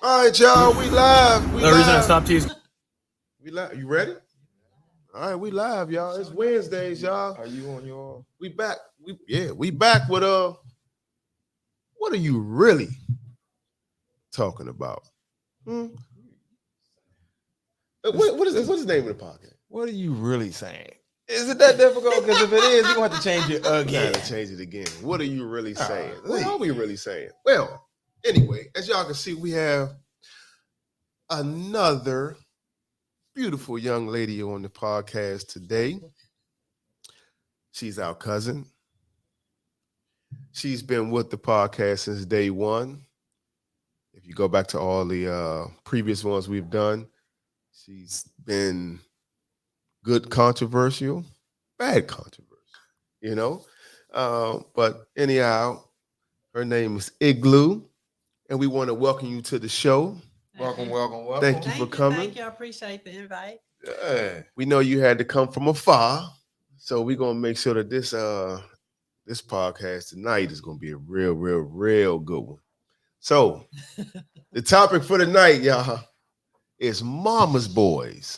All right, y'all, we live. The reason I stopped you. We live. You ready? All right, we live, y'all. It's Wednesdays, y'all. Are you on your? We back. We back with what are you really talking about? Hmm? What's the name of the podcast? What are you really saying? Is it that difficult? Because if it is, you want to change it We again. gotta change it again. What are you really saying? What Golly. are we really saying? Well, anyway, as y'all can see, we have another beautiful young lady on the podcast today. She's our cousin. She's been with the podcast since day one. If you go back to all the previous ones we've done, she's been good controversial, bad controversial, you know. But anyhow, her name is Igloo, and we want to welcome you to the show. Welcome. Thank you for coming. Thank you. I appreciate the invite. Yeah. We know you had to come from afar, so we're gonna make sure that this podcast tonight is gonna be a real good one. So the topic for tonight, y'all, is mama's boys.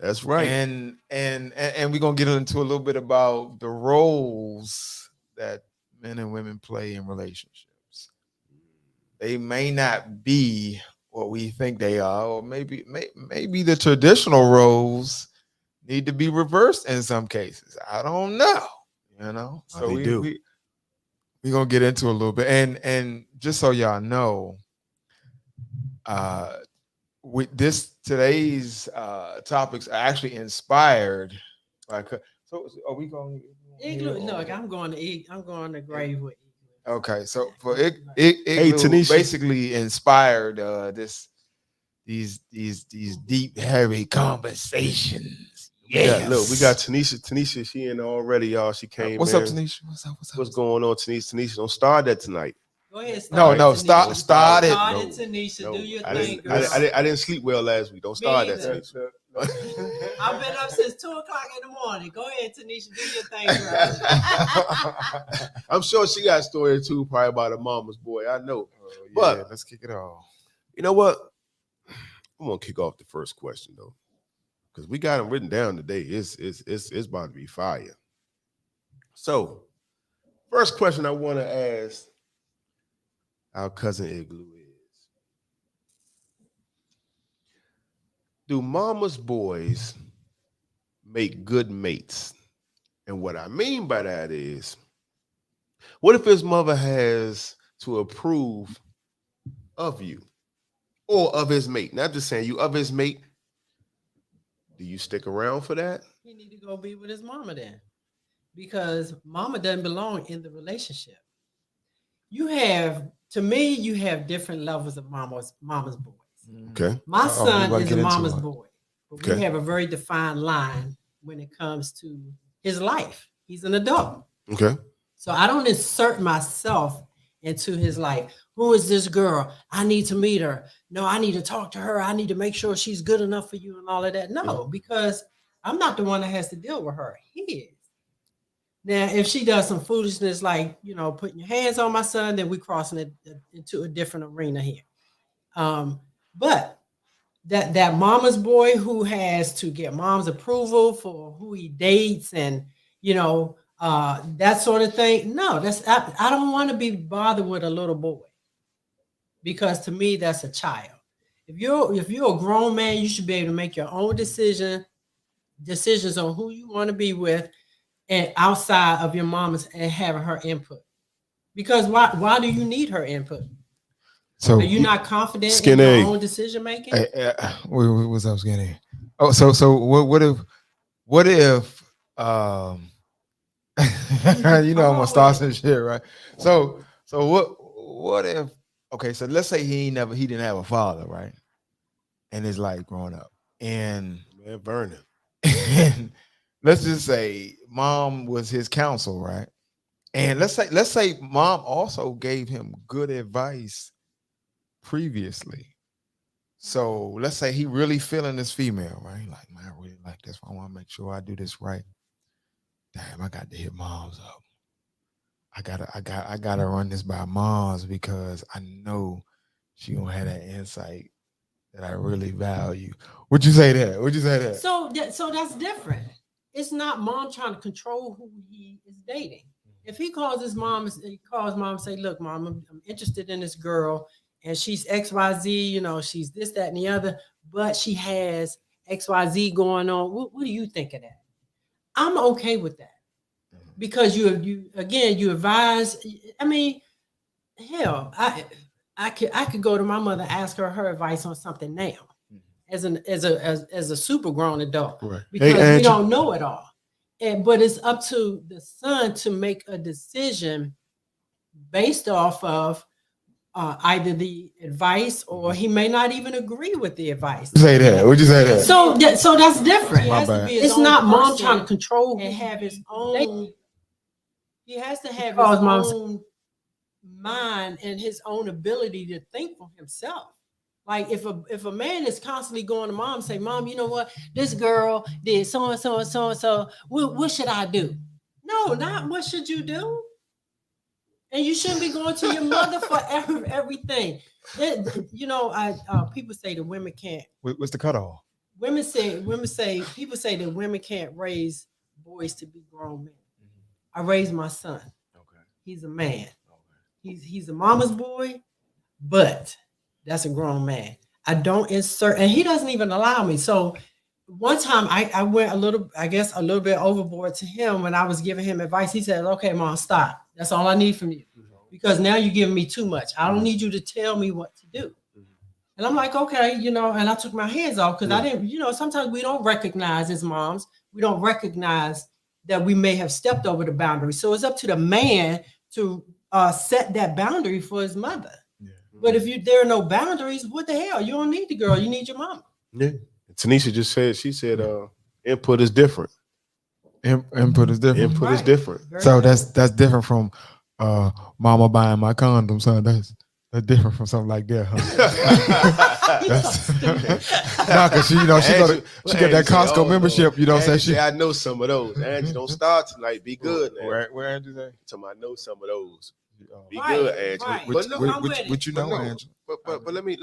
That's right. And we're gonna get into a little bit about the roles that men and women play in relationships. They may not be what we think they are, or maybe the traditional roles need to be reversed in some cases. I don't know. So they do. we're gonna get into a little bit. And just so y'all know, with today's topics are actually inspired by. So are we going? Igloo, look, I'm going to grave with Igloo. Okay, so for Hey, Igloo Tanisha. basically inspired these deep, heavy conversations. Yeah, look, we got Tanisha. Tanisha, she in already, y'all. She came. What's in. up, Tanisha? What's up? What's going on, Tanisha? Tanisha, don't start that tonight. Go ahead. No, Tanisha. start it. Start No, it, Tanisha. No, Do your I thing, didn't, girl. I didn't sleep well last week. Don't start that, either. Tanisha. I've been up since 2:00 in the morning. Go ahead, Tanisha. Do your thing, girl. I'm sure she got a story too, probably about her mama's boy. I know. But- let's kick it off. You know what? I'm gonna kick off the first question though, because we got them written down today. It's about to be fire. So, first question I want to ask our cousin Igloo is: do mama's boys make good mates? And what I mean by that is, what if his mother has to approve of you or of his mate? Not just saying you, of his mate. Do you stick around for that? He need to go be with his mama then, because mama doesn't belong in the relationship. You have different levels of mama's boys. Okay. My we son about to is get a into mama's it. boy, but Okay. we have a very defined line when it comes to his life. He's an adult, Okay. so I don't insert myself into his life. Who is this girl? I need to meet her. No, I need to talk to her. I need to make sure she's good enough for you and all of that. No, because I'm not the one that has to deal with her. He is. Now, if she does some foolishness like, putting your hands on my son, then we're crossing it into a different arena here. But that mama's boy who has to get mom's approval for who he dates and, that sort of thing. No, I don't want to be bothered with a little boy, because to me, that's a child. If you're a grown man, you should be able to make your own decisions on who you want to be with, and outside of your mama's and having her input. Because why do you need her input? So Are you not confident Skinny. in your own decision making? What's up, Skinny? Oh, so what if I'm gonna start some shit, right? So what if, okay, so let's say he didn't have a father, right? In his life growing up. And Man, Vernon. let's just say mom was his counsel, right? And let's say mom also gave him good advice previously. So let's say he really feeling this female, right? Like, man, I really like this. I want to make sure I do this right. Damn, I got to hit moms up. I gotta run this by moms because I know she gonna have that insight that I really value. Would you say that? Would you say that? So that's different. It's not mom trying to control who he is dating. If he calls his mom, he calls mom and say, look, mom, I'm interested in this girl and she's XYZ, you know, she's this, that, and the other, but she has XYZ going on. What do you think of that? I'm okay with that. Because you advise. I mean, hell, I could go to my mother, ask her advice on something now, as a super grown adult, Right. because Hey, we don't know it all. But it's up to the son to make a decision based off of either the advice, or he may not even agree with the advice. Say that. Would you say that? So that's different. My bad. It's not mom trying to control and have his own. He has to have his own mind and his own ability to think for himself. Like if a man is constantly going to mom and say, mom, you know what? This girl did so and so and so and so. What should I do? No, not what should you do? And you shouldn't be going to your mother for everything. People say that women can't. What's the cutoff? People say that women can't raise boys to be grown men. I raised my son. Okay. He's a man. Okay. He's a mama's boy, but that's a grown man. I don't insert, and he doesn't even allow me. So one time I went a little bit overboard to him when I was giving him advice. He said, okay, mom, stop. That's all I need from you. Because now you're giving me too much. I don't need you to tell me what to do. And I'm like, okay, and I took my hands off because I didn't, sometimes we don't recognize as moms, we don't recognize that we may have stepped over the boundary. So it's up to the man to set that boundary for his mother. Yeah. But if there are no boundaries, what the hell? You don't need the girl, you need your mama. Yeah. Tanisha just said, input is different. Input is different. Input is different. So that's different from mama buying my condom, son. That's different from something like that, huh? Because she got that Costco membership. You know what I'm saying? I know some of those. Angie, don't start tonight. Be good, man. Where Angie say? I know some of those. Be good, Angie. Right. What you know, Angie? But let me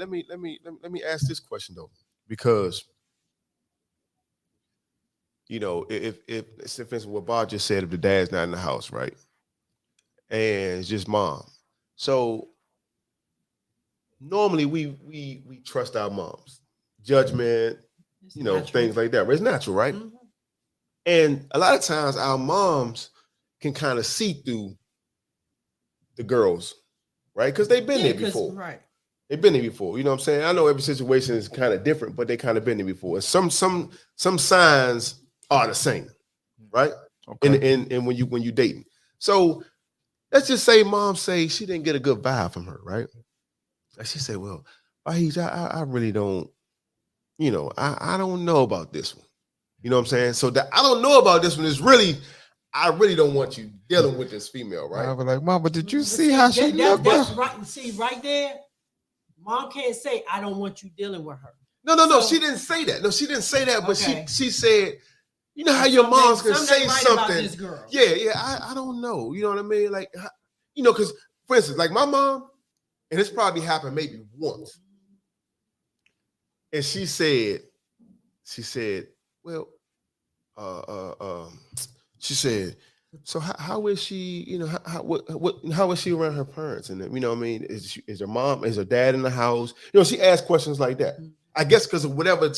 ask this question though, because if for instance, what Bob just said, if the dad's not in the house, right, and it's just mom, so normally we trust our moms, judgment, things like that. But it's natural, right? Mm-hmm. And a lot of times our moms can kind of see through the girls, right? Because they've been there before. Right. They've been there before. You know what I'm saying? I know every situation is kind of different, but they kind of been there before. And some signs are the same, right? Okay. And when you dating. So let's just say mom say she didn't get a good vibe from her, right? And she said, well, I really don't, I don't know about this one. You know what I'm saying? So that I don't know about this one is really, I really don't want you dealing with this female, right? I was like, Mom, but did you see how she looked? That's right. See, right there, mom can't say, I don't want you dealing with her. No, she didn't say that. No, she didn't say that, but she said, you know how your moms can say something. Yeah, I don't know. You know what I mean? Like, because for instance, like my mom, and it's probably happened maybe once. And she said, well, she said, so how is she, how is she around her parents? And what I mean, is her mom, is her dad in the house? She asked questions like that. I guess because of whatever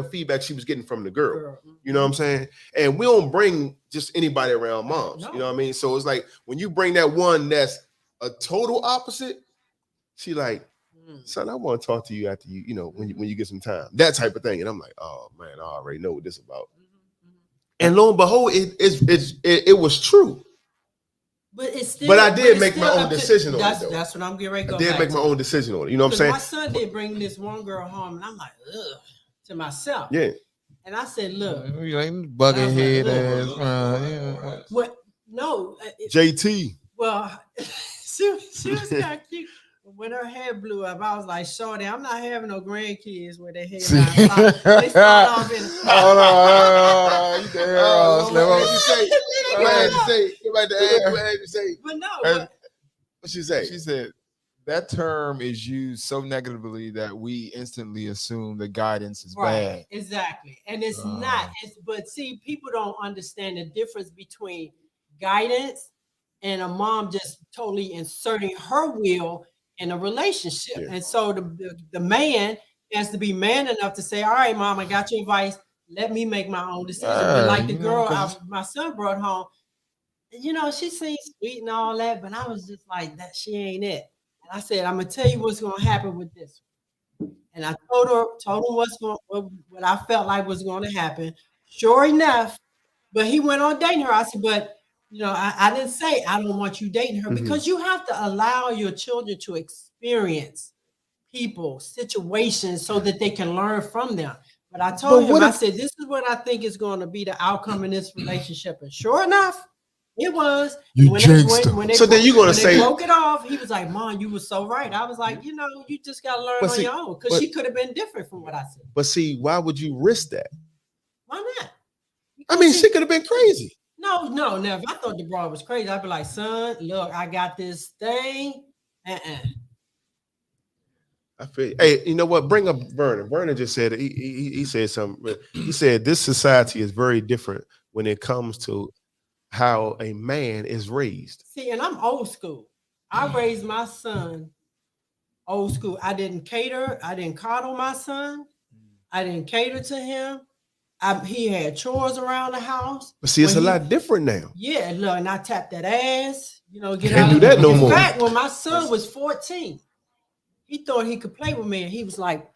feedback she was getting from the girl. You know what I'm saying? And we don't bring just anybody around moms. No. You know what I mean? So it's like when you bring that one that's a total opposite, she like, son, I want to talk to you after when you get some time. That type of thing. And I'm like, oh man, I already know what this is about. And lo and behold, it was true. But it's still. But I did make my own decision on it. Though. That's what I'm getting ready to go. I did make my own decision on it. You know what I'm saying? My son did bring this one girl home, and I'm like, ugh, to myself. Yeah. And I said, look, you ain't bugging head ass. What? No. JT. Well, she was kind of cute. When her hair blew up, I was like, shorty, I'm not having no grandkids with their hair down. They start off in. Hold on. What did you say? But no. What she say? She said, that term is used so negatively that we instantly assume that guidance is Right, bad. exactly. And it's not. It's but see, people don't understand the difference between guidance and a mom just totally inserting her will in a relationship. Yeah. And so the man has to be man enough to say, all right, mom, I got your advice. Let me make my own decision. But Yeah, like the you know, girl 'cause- my son brought home, she seems sweet and all that, but I was just like, that she ain't it. And I said, I'm gonna tell you what's gonna happen with this. And I told her what I felt like was going to happen. Sure enough, but he went on dating her. I said, but I didn't say I don't want you dating her, Mhm. because you have to allow your children to experience people, situations, so that they can learn from them. But I told him, I said, this is what I think is going to be the outcome in this relationship. And sure enough, it was. You when jinxed him. So then you're gonna when say- they broke it off, he was like, Mom, you were so right. I was like, you just gotta learn But on see, your own, because but- she could have been different from what I said. But see, why would you risk that? Why not? I mean, she could have been crazy. No, never. I thought the broad was crazy. I'd be like, son, look, I got this thing. I feel. Hey, you know what? Bring up Vernon. Vernon just said he said something. He said this society is very different when it comes to how a man is raised. See, and I'm old school. I raised my son old school. I didn't cater. I didn't coddle my son. I didn't cater to him. He had chores around the house. But see, it's a When he- lot different now. Yeah, look, and I tapped that ass. Get Can't out do of that no In more. fact, when my son was 14, he thought he could play with me, and he was like,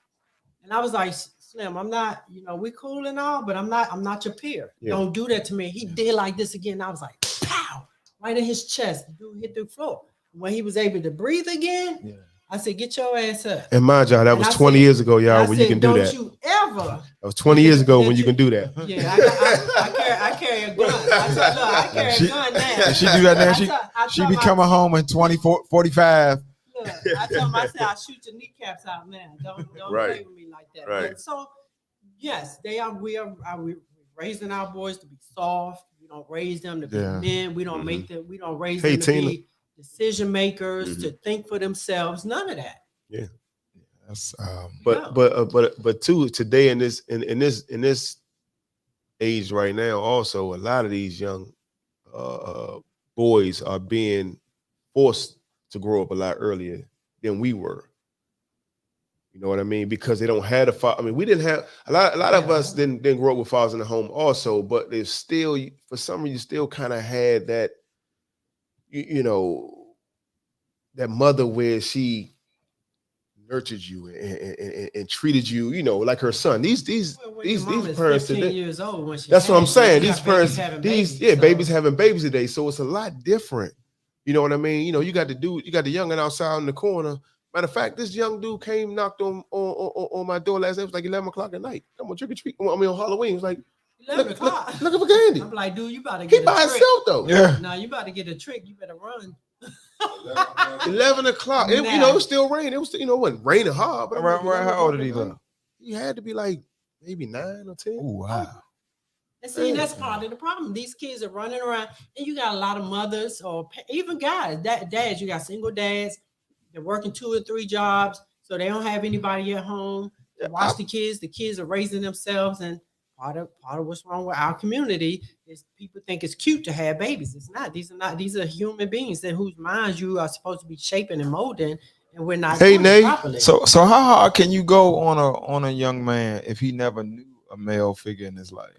and I was like, Slim, I'm not, we cool and all, but I'm not your peer. Yeah. Don't do that to me. He did like this again. I was like, pow, right in his chest. Dude hit the floor. When he was able to breathe again, I said, get your ass up. And mind y'all, that And was I 20 said- years ago, And y'all, I when you said, can do don't that. you ever. That was 20 years ago when Did you can do that. Yeah, I carry a gun. I said, look, I carry a gun now. She do that now. She I be told coming home in 45. Look, I told him, I said, I'll shoot your kneecaps out now. Don't Right. play with me like that. Right. But so, yes, we are raising our boys to be soft. We don't raise them to be Yeah. men. We don't Mhm. make them. We don't raise Hey, them to Tina. be decision makers, Mhm. to think for themselves. None of that. That's But too, today in this age right now, also a lot of these young boys are being forced to grow up a lot earlier than we were. You know what I mean? Because they don't have a father. I mean, we didn't have a lot of us didn't grow up with fathers in the home also, but there's still, for some reason, you still kind of had that, that mother where she nurtured you and treated you, like her son. These Well, when your mom is parents 15 today. years old when she That's what I'm had you, saying. you These got babies parents, having babies babies, so- having babies today. So it's a lot different. You know what I mean? You got the youngin' outside in the corner. Matter of fact, this young dude came, knocked on my door last night. It was like 11 o'clock at night. Come on, trick or treat. I mean, on Halloween. It was like, 11 o'clock. look for candy. I'm like, dude, you about to He get by a trick. himself though. yeah. Now you about to get a trick. You better run. 11 o'clock. It was still raining. It was, it wasn't raining hard. But I'm like, Right, 11 how old o'clock did he at night. look? He had to be like maybe 9 or 10. Oh wow. And see, that's part of the problem. These kids are running around, and you got a lot of mothers or even guys, dads. You got single dads. They're working 2 or 3 jobs, so they don't have anybody at home to watch the kids. The kids are raising themselves, and part of what's wrong with our community is people think it's cute to have babies. It's not. These are human beings that whose minds you are supposed to be shaping and molding, and we're not Hey, doing Nate. it properly. So how hard can you go on a young man if he never knew a male figure in his life?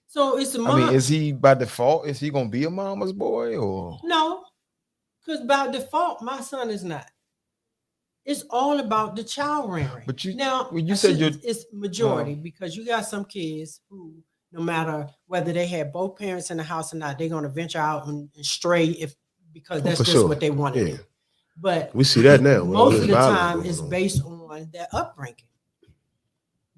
So it's a I mean, is he by default? Is he gonna be a mama's boy or? No, because by default, my son is not. It's all about the child rearing. But you now, when you said it's majority because you got some kids who, no matter whether they had both parents in the house or not, they're gonna venture out and stray because that's for just sure. what they want to Yeah. do. But We see that now. with all most this of the violence time, going it's on. based on their upbringing,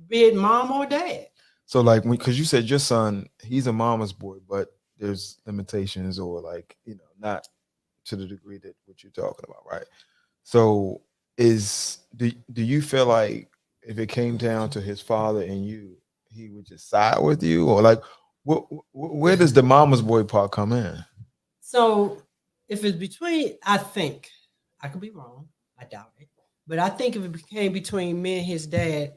be it mom or dad. so like because you said your son, he's a mama's boy, but there's limitations or like not to the degree that what you're talking about, right? So do you feel like if it came down to his father and you, he would just side with you, or like where does the mama's boy part come in? So if it's between, I think I could be wrong. I doubt it. But I think if it became between me and his dad,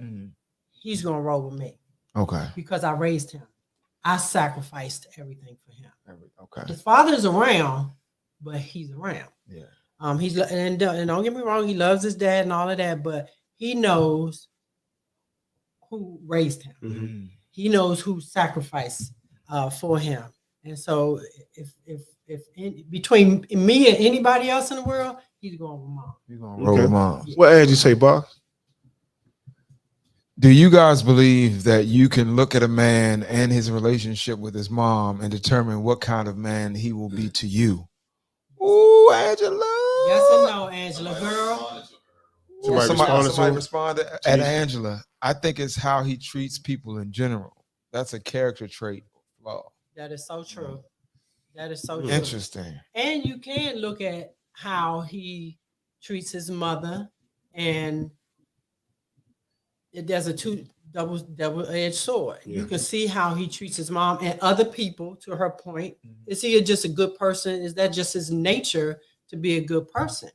he's gonna roll with me Okay. because I raised him. I sacrificed everything for him. Okay. His father's around, but he's around. Yeah. He's and don't get me wrong, he loves his dad and all of that, but he knows who raised him. Mm-hmm. He knows who sacrificed for him. And so between me and anybody else in the world, he's going with mom. You're gonna roll with mom. What age you say, boss? Do you guys believe that you can look at a man and his relationship with his mom and determine what kind of man he will be to you? Ooh, Angela. Yes or no, Angela, girl? Somebody responded at Angela. I think it's how he treats people in general. That's a character trait flaw. That is so true. That is so true. Interesting. And you can look at how he treats his mother, and there's a double-edged sword. Yeah. You can see how he treats his mom and other people. To her point, is he just a good person? Is that just his nature to be a good person?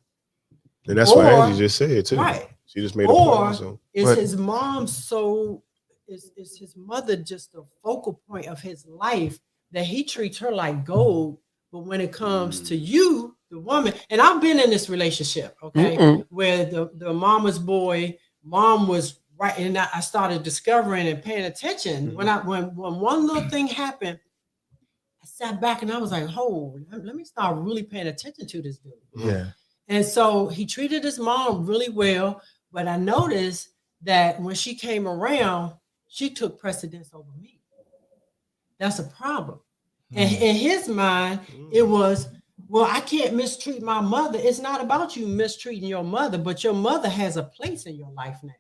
And that's what Angie just said too. Right. She just made a Or point. So. is his mom so? Is his mother just the focal point of his life that he treats her like gold? But when it comes to you, the woman, and I've been in this relationship, okay, where the mama's boy, mom was right, and I started discovering and paying attention. When one little thing happened, I sat back and I was like, "Oh, let me start really paying attention to this dude." Yeah. And so he treated his mom really well, but I noticed that when she came around, she took precedence over me. That's a problem. And in his mind, it was, well, I can't mistreat my mother. It's not about you mistreating your mother, but your mother has a place in your life now,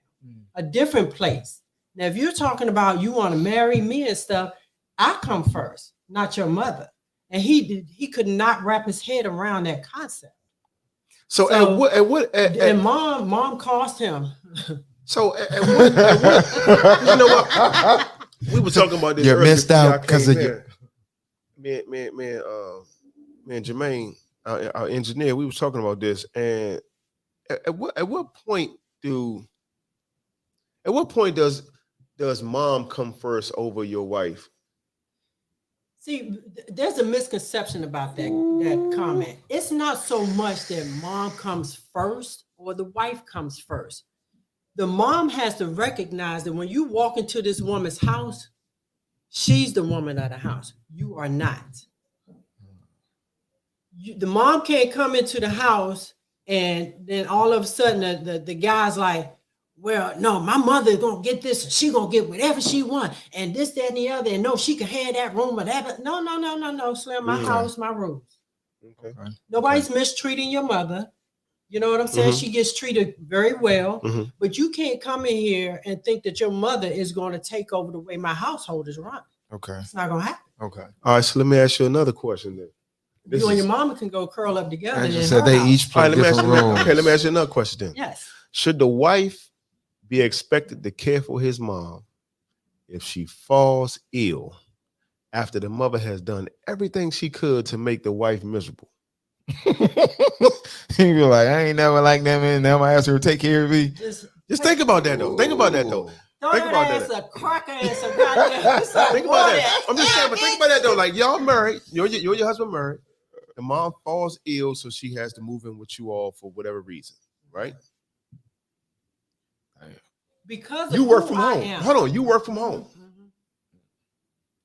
a different place. Now, if you're talking about you want to marry me and stuff, I come first, not your mother. And he could not wrap his head around that concept. So and mom cost him. So at what, you know what? We were talking about this. You're earlier missed out because of your man, Jermaine, our engineer. We was talking about this, and at what point does mom come first over your wife? See, there's a misconception about that comment. It's not so much that mom comes first or the wife comes first. The mom has to recognize that when you walk into this woman's house, she's the woman of the house. You are not. The mom can't come into the house and then all of a sudden the guy's like, well, no, my mother is gonna get this. She gonna get whatever she wants, and this, that, and the other. And no, she can have that room or that. No, Slim. My house, my rules. Okay. Nobody's mistreating your mother. You know what I'm saying? She gets treated very well, but you can't come in here and think that your mother is going to take over the way my household is run. Okay. It's not going to happen. Okay. All right. So let me ask you another question then. You and your mama can go curl up together. I just said they each play different roles. Okay. Let me ask you another question then. Yes. Should the wife be expected to care for his mom if she falls ill after the mother has done everything she could to make the wife miserable? He be like, I ain't never like that man. Now I ask her to take care of me. Just think about that though. Think about that though. Think about that. A cracker and some goddamn. Think about that. I'm just saying, but think about that though. Like y'all married, you and your husband married. The mom falls ill, so she has to move in with you all for whatever reason, right? Because you work from home. Hold on, you work from home.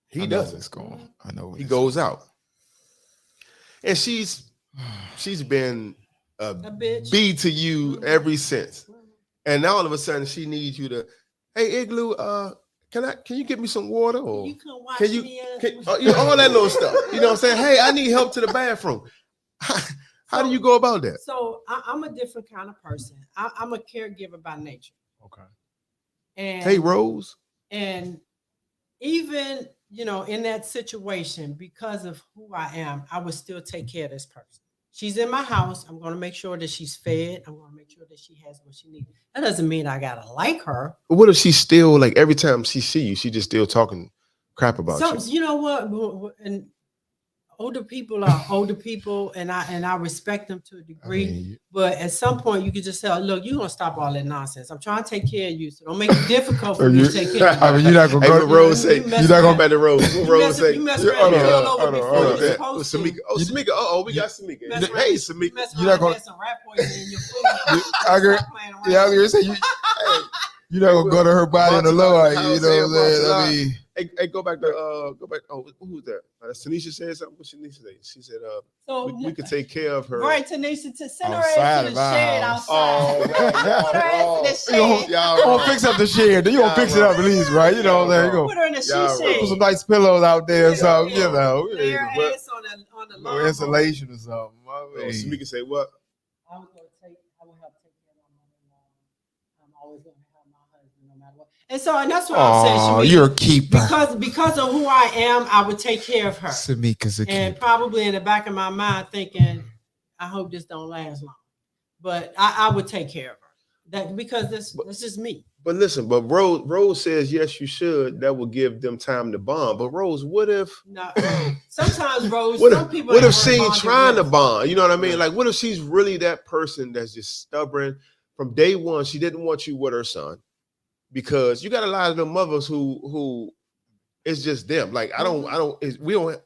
He doesn't. I know. He goes out, and she's been a bitch. B to you ever since. And now all of a sudden she needs you to, hey Igloo, can you get me some water? Or you can watch can you, me you know, all that little stuff. You know what I'm saying? Hey, I need help to the bathroom. How do you go about that? So I'm a different kind of person. I'm a caregiver by nature. Okay. And hey Rose. And even, you know, in that situation, because of who I am, I would still take care of this person. She's in my house. I'm going to make sure that she's fed. I'm going to make sure that she has what she needs. That doesn't mean I got to like her. But what if she's still, like, every time she see you, she just still talking crap about you? You know what? And older people are older people, and I respect them to a degree. mean, But at some point, you could just say, "Look, you're gonna stop all that nonsense. I'm trying to take care of you, so don't make it difficult for me to take care of you." I mean, you're not gonna Hey, go. but Rose say, You mess you're not going around. back to Rose. What Rose say? You mess Yeah, around and hold on, fell over hold on, before hold you're on. Oh, supposed to. Samika. Oh, Samika. Oh, we got Samika. You mess Hey, around, Samika. you mess You're around not and had some rat poison in your food. I agree. Stop playing around. Yeah, I was gonna say you. You're not gonna go to her body in the lower. You know what I'm saying? I mean, Hey, go back. Oh, who's that? Tanisha said something. What Tanisha say? She said, So we could take care of her. right, Tanisha, to send her Outside ass to of the our shed house. Oh, outside. man, Put her ass in the y'all, shed. y'all you gonna wrong. fix up the shed. You gonna fix it up at least, right? You know what I'm saying? You Put her in the she Y'all gonna put some shed. nice pillows out there or something. You wrong. know, Lay her you know, ass on the no lawn. insulation or something. I Oh, mean, Samika say what? I would help take care of my mother-in-law. I'm always gonna have my husband no matter what. And that's what I'm saying. oh, Shamika. you're a keeper. because of who I am, I would take care of her. Samika's a And keeper. probably in the back of my mind thinking, I hope this don't last long. But I would take care of her. That because this is me. But listen, but Rose says yes, you should. That will give them time to bond. But Rose, what if? No, sometimes Rose, What some if, people what ain't if she's bonded trying to with. bond? You know what I mean? Like, what if she's really that person that's just stubborn from day one? She didn't want you with her son because you got a lot of the mothers who it's just them. Like,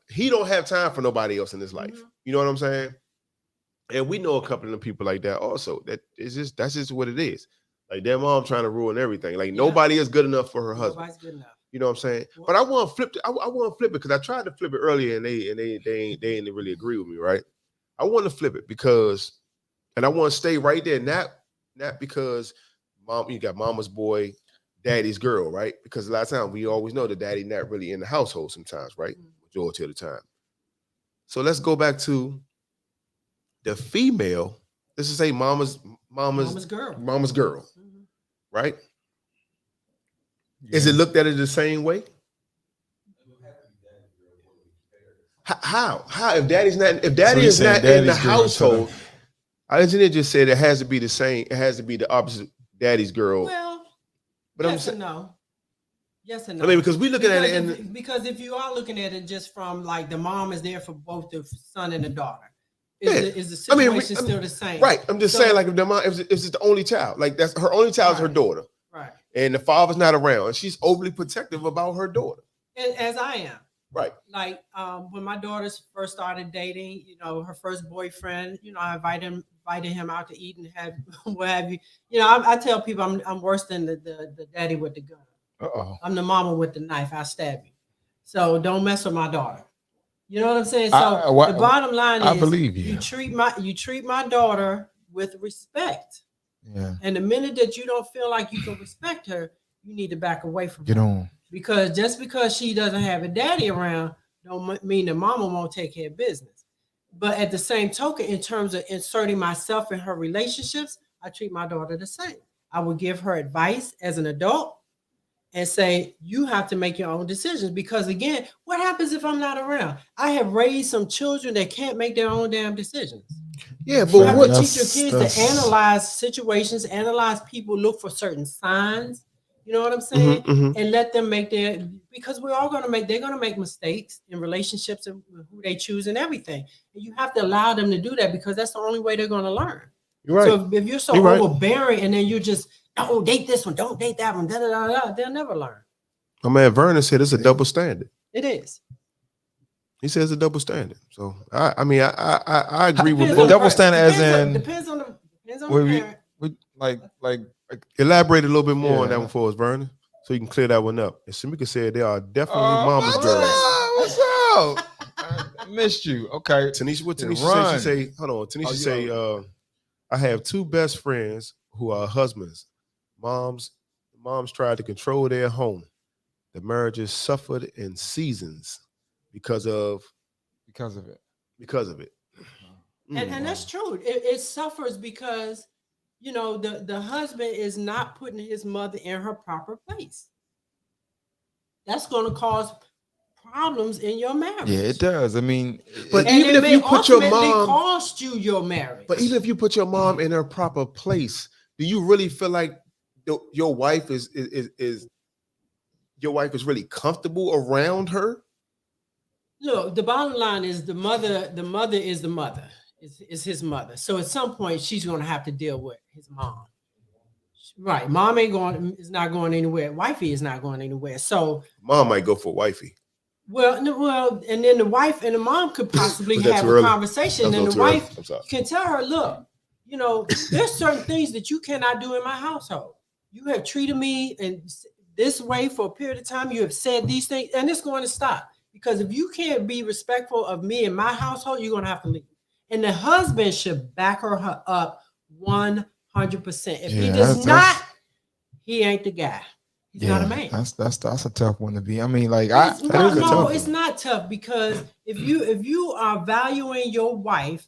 he don't have time for nobody else in his life. Mhm. You know what I'm saying? And we know a couple of them people like that also. That's just what it is. Like their mom trying to ruin everything. Like nobody is good enough for her husband. Nobody's good enough. You know what I'm saying? But I want to flip it. I want to flip it because I tried to flip it earlier and they ain't really agree with me, right? I want to flip it because, and I want to stay right there, not because you got mama's boy, daddy's girl, right? Because a lot of times we always know that daddy not really in the household sometimes, right? Majority of the time. So let's go back to the female. Let's just say mama's girl. Mhm. Right? Is it looked at it the same way? How if daddy is not in the household? Our engineer just said it has to be the same. It has to be the opposite daddy's girl. Well, but yes I'm saying and no. Yes and no. I mean, because we looking at it because if you are looking at it just from like the mom is there for both the son and the daughter, Yeah. is the situation still the same? Right. I'm just saying, like if the mom if it's the only child, like that's her only child is her daughter. Right. And the father's not around, and she's overly protective about her daughter. As I am. Right. Like when my daughters first started dating, her first boyfriend, I invited him out to eat and have what have you. I tell people I'm worse than the daddy with the gun. I'm the mama with the knife. I stab you. So don't mess with my daughter. You know what I'm saying? So the bottom line is I believe you. You treat my daughter with respect. Yeah. And the minute that you don't feel like you can respect her, you need to back away from Get her. on. Because just because she doesn't have a daddy around, don't mean that mama won't take care of business. But at the same token, in terms of inserting myself in her relationships, I treat my daughter the same. I would give her advice as an adult and say, you have to make your own decisions. Because again, what happens if I'm not around? I have raised some children that can't make their own damn decisions. Yeah, but you have what to teach your kids to analyze situations, analyze people, look for certain signs. You know what I'm saying? And let them make because we're all they're going to make mistakes in relationships and who they choose and everything. And you have to allow them to do that because that's the only way they're going to learn. You're right. So if you're so overbearing and then you just, don't date this one, don't date that one, they'll never learn. My man Vernon said it's a double standard. It is. He says a double standard. So I agree with both. Double standard as in depends on the parent. Like elaborate a little bit more on that one for us, Vernon, so you can clear that one up. And Samika said they are definitely mama's girls. What's up? I missed you. Okay. Tanisha, what Tanisha say? She say, hold on. Tanisha say, I have two best friends who are husbands. Moms tried to control their home. The marriages suffered in seasons because of it. And that's true. It suffers because the husband is not putting his mother in her proper place. That's going to cause problems in your marriage. Yeah, it does. I mean, but even if you put your mom, cost you your marriage. But even if you put your mom in her proper place, do you really feel like your wife is really comfortable around her? Look, the bottom line is the mother. The mother is the mother. Is his mother. So at some point, she's going to have to deal with his mom. Right, mom ain't going. Is not going anywhere. Wifey is not going anywhere. So Mom might go for wifey. well, well, and then the wife and the mom could possibly Was that have too a early? conversation, That and was the a little too wife early. I'm sorry. can tell her, look, there's certain things that you cannot do in my household. You have treated me in this way for a period of time. You have said these things, and it's going to stop. Because if you can't be respectful of me and my household, you're going to have to leave. And the husband should back her up 100%. If he does not, he ain't the guy. He's not a man. That's a tough one to be. I mean, like it's not tough because if you are valuing your wife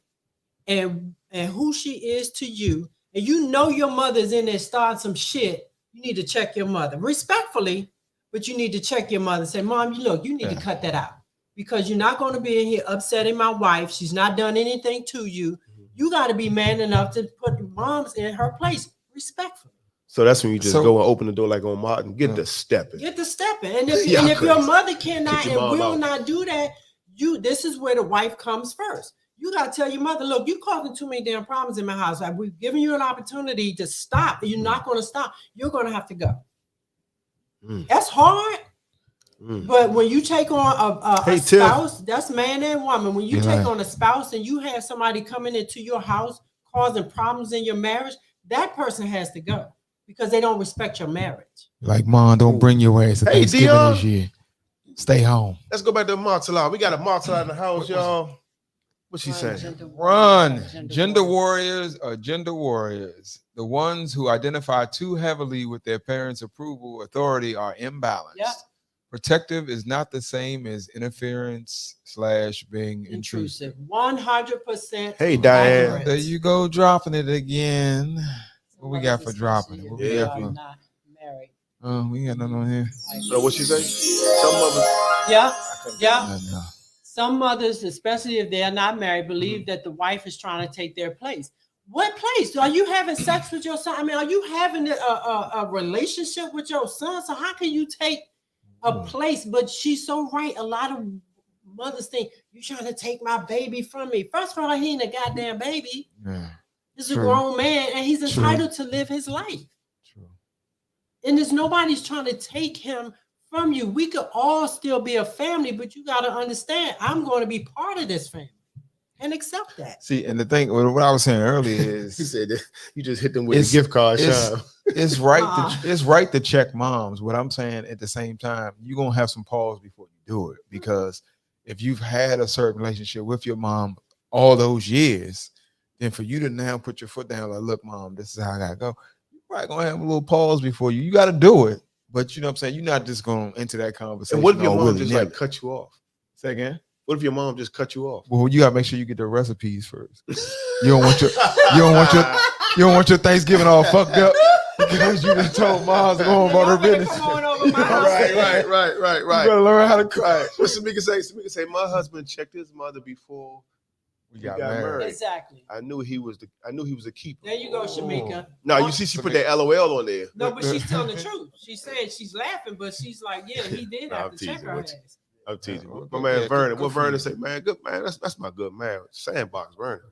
and who she is to you, and you know your mother's in there starting some shit, you need to check your mother respectfully, but you need to check your mother and say, Mom, you need to cut that out because you're not going to be in here upsetting my wife. She's not done anything to you. You got to be man enough to put moms in her place respectfully. So that's when you just go and open the door like on Martin. Get the stepping. Get the stepping. And if your mother cannot and will not do that, this is where the wife comes first. You got to tell your mother, look, you causing too many damn problems in my house. Like, we've given you an opportunity to stop. You're not going to stop. You're going to have to go. That's hard. But when you take on a spouse, that's man and woman. When you take on a spouse and you have somebody coming into your house causing problems in your marriage, that person has to go. Because they don't respect your marriage. Like, Mom, don't bring your ass to Thanksgiving Dion. this year. Stay home. Let's go back to Martella. We got a Martella in the house, y'all. What's she saying? Run. Gender warriors are gender warriors. The ones who identify too heavily with their parents' approval, authority are imbalanced. Yep. Protective is not the same as interference / being intrusive. 100%. Hey, Diane. accurate. There you go, dropping it again. What we got for dropping it? What we got for? Not married. We got nothing on here. So what she say? Some of us. Yeah. Some mothers, especially if they are not married, believe that the wife is trying to take their place. What place? Are you having sex with your son? I mean, are you having a relationship with your son? So how can you take a place? But she's so right. A lot of mothers think you're trying to take my baby from me. First of all, he ain't a goddamn baby. Yeah. This is a grown man, and he's entitled to live his life. True. And there's nobody's trying to take him from you. We could all still be a family, but you got to understand, I'm going to be part of this family and accept that. See, and the thing, what I was saying earlier is, He said that you just hit them with a gift card. It's right to check moms. What I'm saying at the same time, you're gonna have some pause before you do it, because if you've had a certain relationship with your mom all those years, then for you to now put your foot down, like, look, Mom, this is how I gotta go. You're probably gonna have a little pause before you got to do it. But you know what I'm saying? You're not just going to enter that conversation. And what if your mom just like cut you off? Say again? What if your mom just cut you off? Well, you gotta make sure you get the recipes first. You don't want your Thanksgiving all fucked up because you just told Mom to go about her business. Right. You gotta learn how to cook. Right. What Samika say? Samika say, my husband checked his mother before we got married. Exactly. I knew he was a keeper. There you go, Shamika. No, you see, she put that LOL on there. No, but she's telling the truth. She said she's laughing, but she's like, yeah, he did have to check her ass. I'm teasing. My man Vernon. What Vernon say, man? Good man. That's my good man. Sandbox Vernon.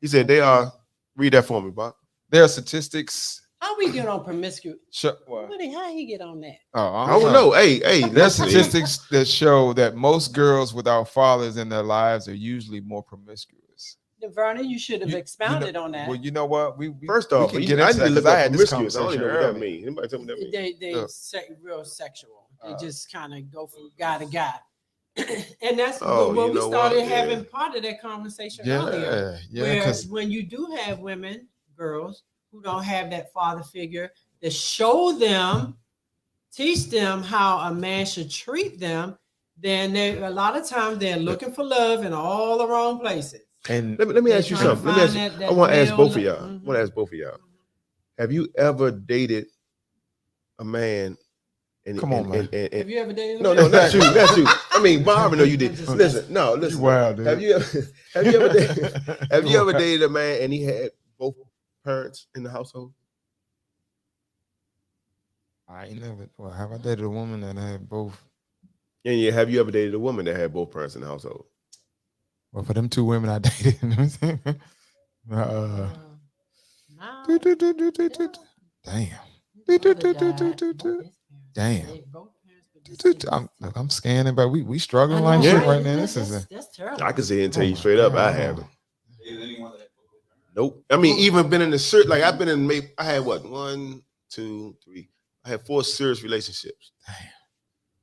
He said they are. Read that for me, Bob. There are statistics. How we get on promiscuous? What? How he get on that? I don't know. Hey. There's statistics that show that most girls without fathers in their lives are usually more promiscuous. Vernon, you should have expounded on that. Well, you know what? First off, we can get into that because I had this conversation. I don't even know what that means. Anybody tell me what that means? They real sexual. They just kind of go from guy to guy. And that's what we started having part of that conversation earlier. Where when you do have women, girls, who don't have that father figure to show them, teach them how a man should treat them, then a lot of times they're looking for love in all the wrong places. And let me ask you something. I want to ask both of y'all. Have you ever dated a man? Come on, man. Have you ever dated? No, not you. That's you. I mean, Bob, I know you did. Listen. Wow, dude. Have you ever dated a man and he had both parents in the household? I ain't never. Well, have I dated a woman that had both? And yeah, have you ever dated a woman that had both parents in the household? Well, for them two women I dated, Now, damn. his mother died, both his parents. Damn. Both parents were deceased. Look, I'm scanning, but we I struggling know, like shit Yeah. right now. This is That's terrible. I can say and tell Oh you my straight up, I God. haven't. Nope. I mean, even been in the search, like I've been in, maybe I had what, 1, 2, 3. I had 4 serious relationships. Damn.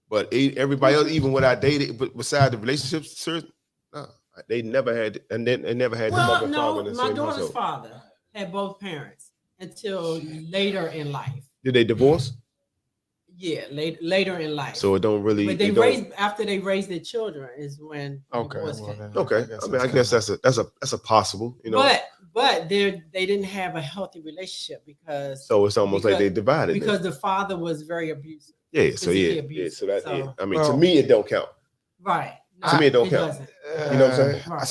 But everybody else, even what I dated, but beside the relationships, serious, nah, they never had, and then they never had the Well, mother and father no, in the my same daughter's household. father had both parents until later in life. Did they divorce? Yeah, later in life. So it don't really. but they it don't- raised after they raised their children is when Okay. divorce Well, came. then Okay, I guess that's a possible, you know. But they didn't have a healthy relationship because So it's almost like they because- divided. then. because the father was very abusive. Yeah, so physically yeah, yeah. abusive, So that, so- yeah. I mean, Well- to me, it don't count. Right. To me, it don't count. doesn't. You know what I'm saying? Right.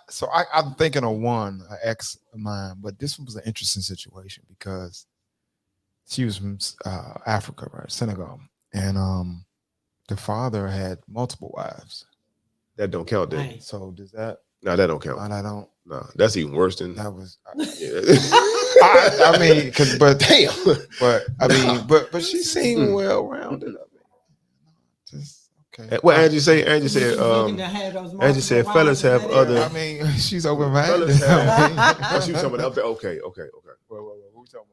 So I'm thinking of an ex of mine, but this was an interesting situation because she was from Africa, right, Senegal, and the father had multiple wives. That don't count. Then Right. So does that? no, that don't count. I don't. No, that's even worse than. That was. Yeah. I mean, but Damn. But I mean, but she seemed Mm. well rounded. I mean, just okay. What Angie say? Angie said. Looking to have those Angie said multiple fellas wives have in that other- area. I mean, she's open minded. Fellas have- What you talking about? Okay. What we talking about?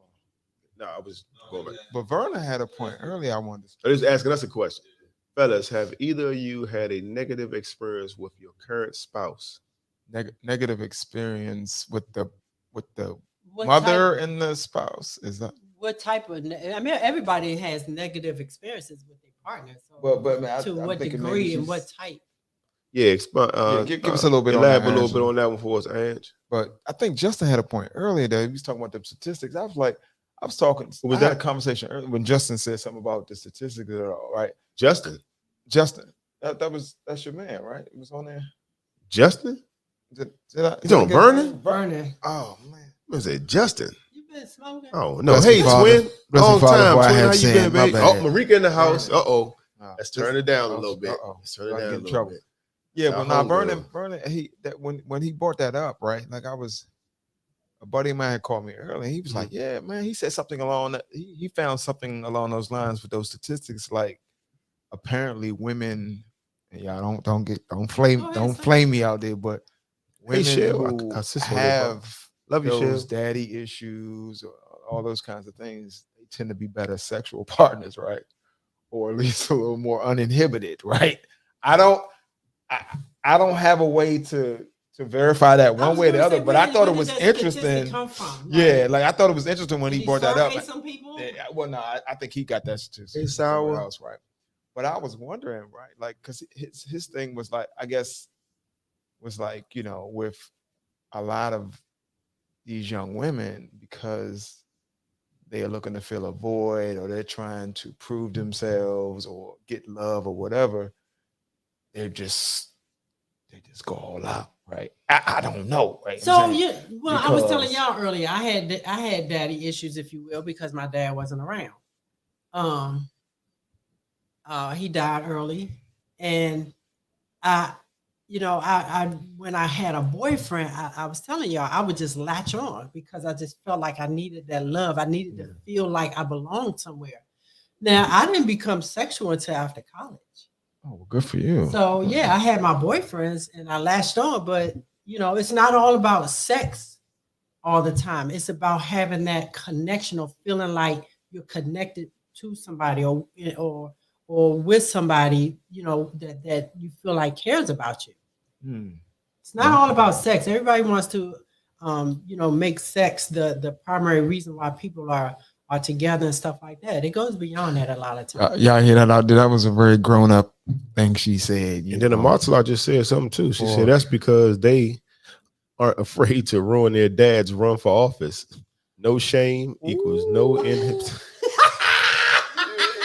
No, I was going back. But Verna had a point earlier. I wanted to. I was asking us a question. Fellas, have either of you had a negative experience with your current spouse? Negative experience with the What mother type- and the spouse. Is that? What type of? I mean, everybody has negative experiences with their partner. So But man, to I'm what thinking maybe degree and she's- what type? Yeah, give us a little bit on elaborate that, a little bit Angela. on that one for us, Ange. But I think Justin had a point earlier that he was talking about the statistics. I was talking. What was I had a that? conversation earlier when Justin said something about the statistics. That are all right. Justin. That's your man, right? It was on there. Justin? Did I, He's on Vernon? Vernon, Oh man. What is it? Justin. you been smoking? Oh no. Bless Hey, me, Father. twin. Bless me, Long Father, time. for I Twin, have how you sinned. been, My baby? bad. Oh, Marika in the house. Uh-oh. Nah, Let's this- turn it down a oh, little bit. uh-oh. Let's turn it About to down get a in little trouble. bit. Yeah, It's but our now homegirl. Vernon, when he brought that up, right? Like a buddy of mine had called me earlier. He was like, "Yeah, man." He said something along that. He found something along those lines with those statistics. Like, apparently, women. And y'all don't flame me out there, but women Shell, who our sister on there, bro. have Love you, those Shell. daddy issues, or all those kinds of things, they tend to be better sexual partners, right? Or at least a little more uninhibited, right? I don't have a way to verify that one way or the other, but I thought it was interesting. Yeah, like I thought it was interesting when he brought that up. Some people? Yeah, well, no, I think he got that statistic Hey, somewhere Sour. else, right? But I was wondering, right, like, because his thing was like, I guess, was like, with a lot of these young women, because they are looking to fill a void, or they're trying to prove themselves or get love or whatever, they just go all out, right? I don't know, right? So I'm saying, yeah, well, I was telling because- y'all earlier, I had daddy issues, if you will, because my dad wasn't around. He died early, and I when I had a boyfriend, I was telling y'all I would just latch on because I just felt like I needed that love. I needed to feel like I belonged somewhere. Now I didn't become sexual until after college. Oh, well, good for you. So yeah, I had my boyfriends and I latched on, but it's not all about sex all the time. It's about having that connection or feeling like you're connected to somebody or with somebody, that you feel like cares about you. It's not all about sex. Everybody wants to make sex the primary reason why people are together and stuff like that. It goes beyond that a lot of times. Y'all hear that out there? That was a very grown up thing she said. And then the Martellot just said something too. She said that's because they aren't afraid to ruin their dad's run for office. No shame equals no inhibition.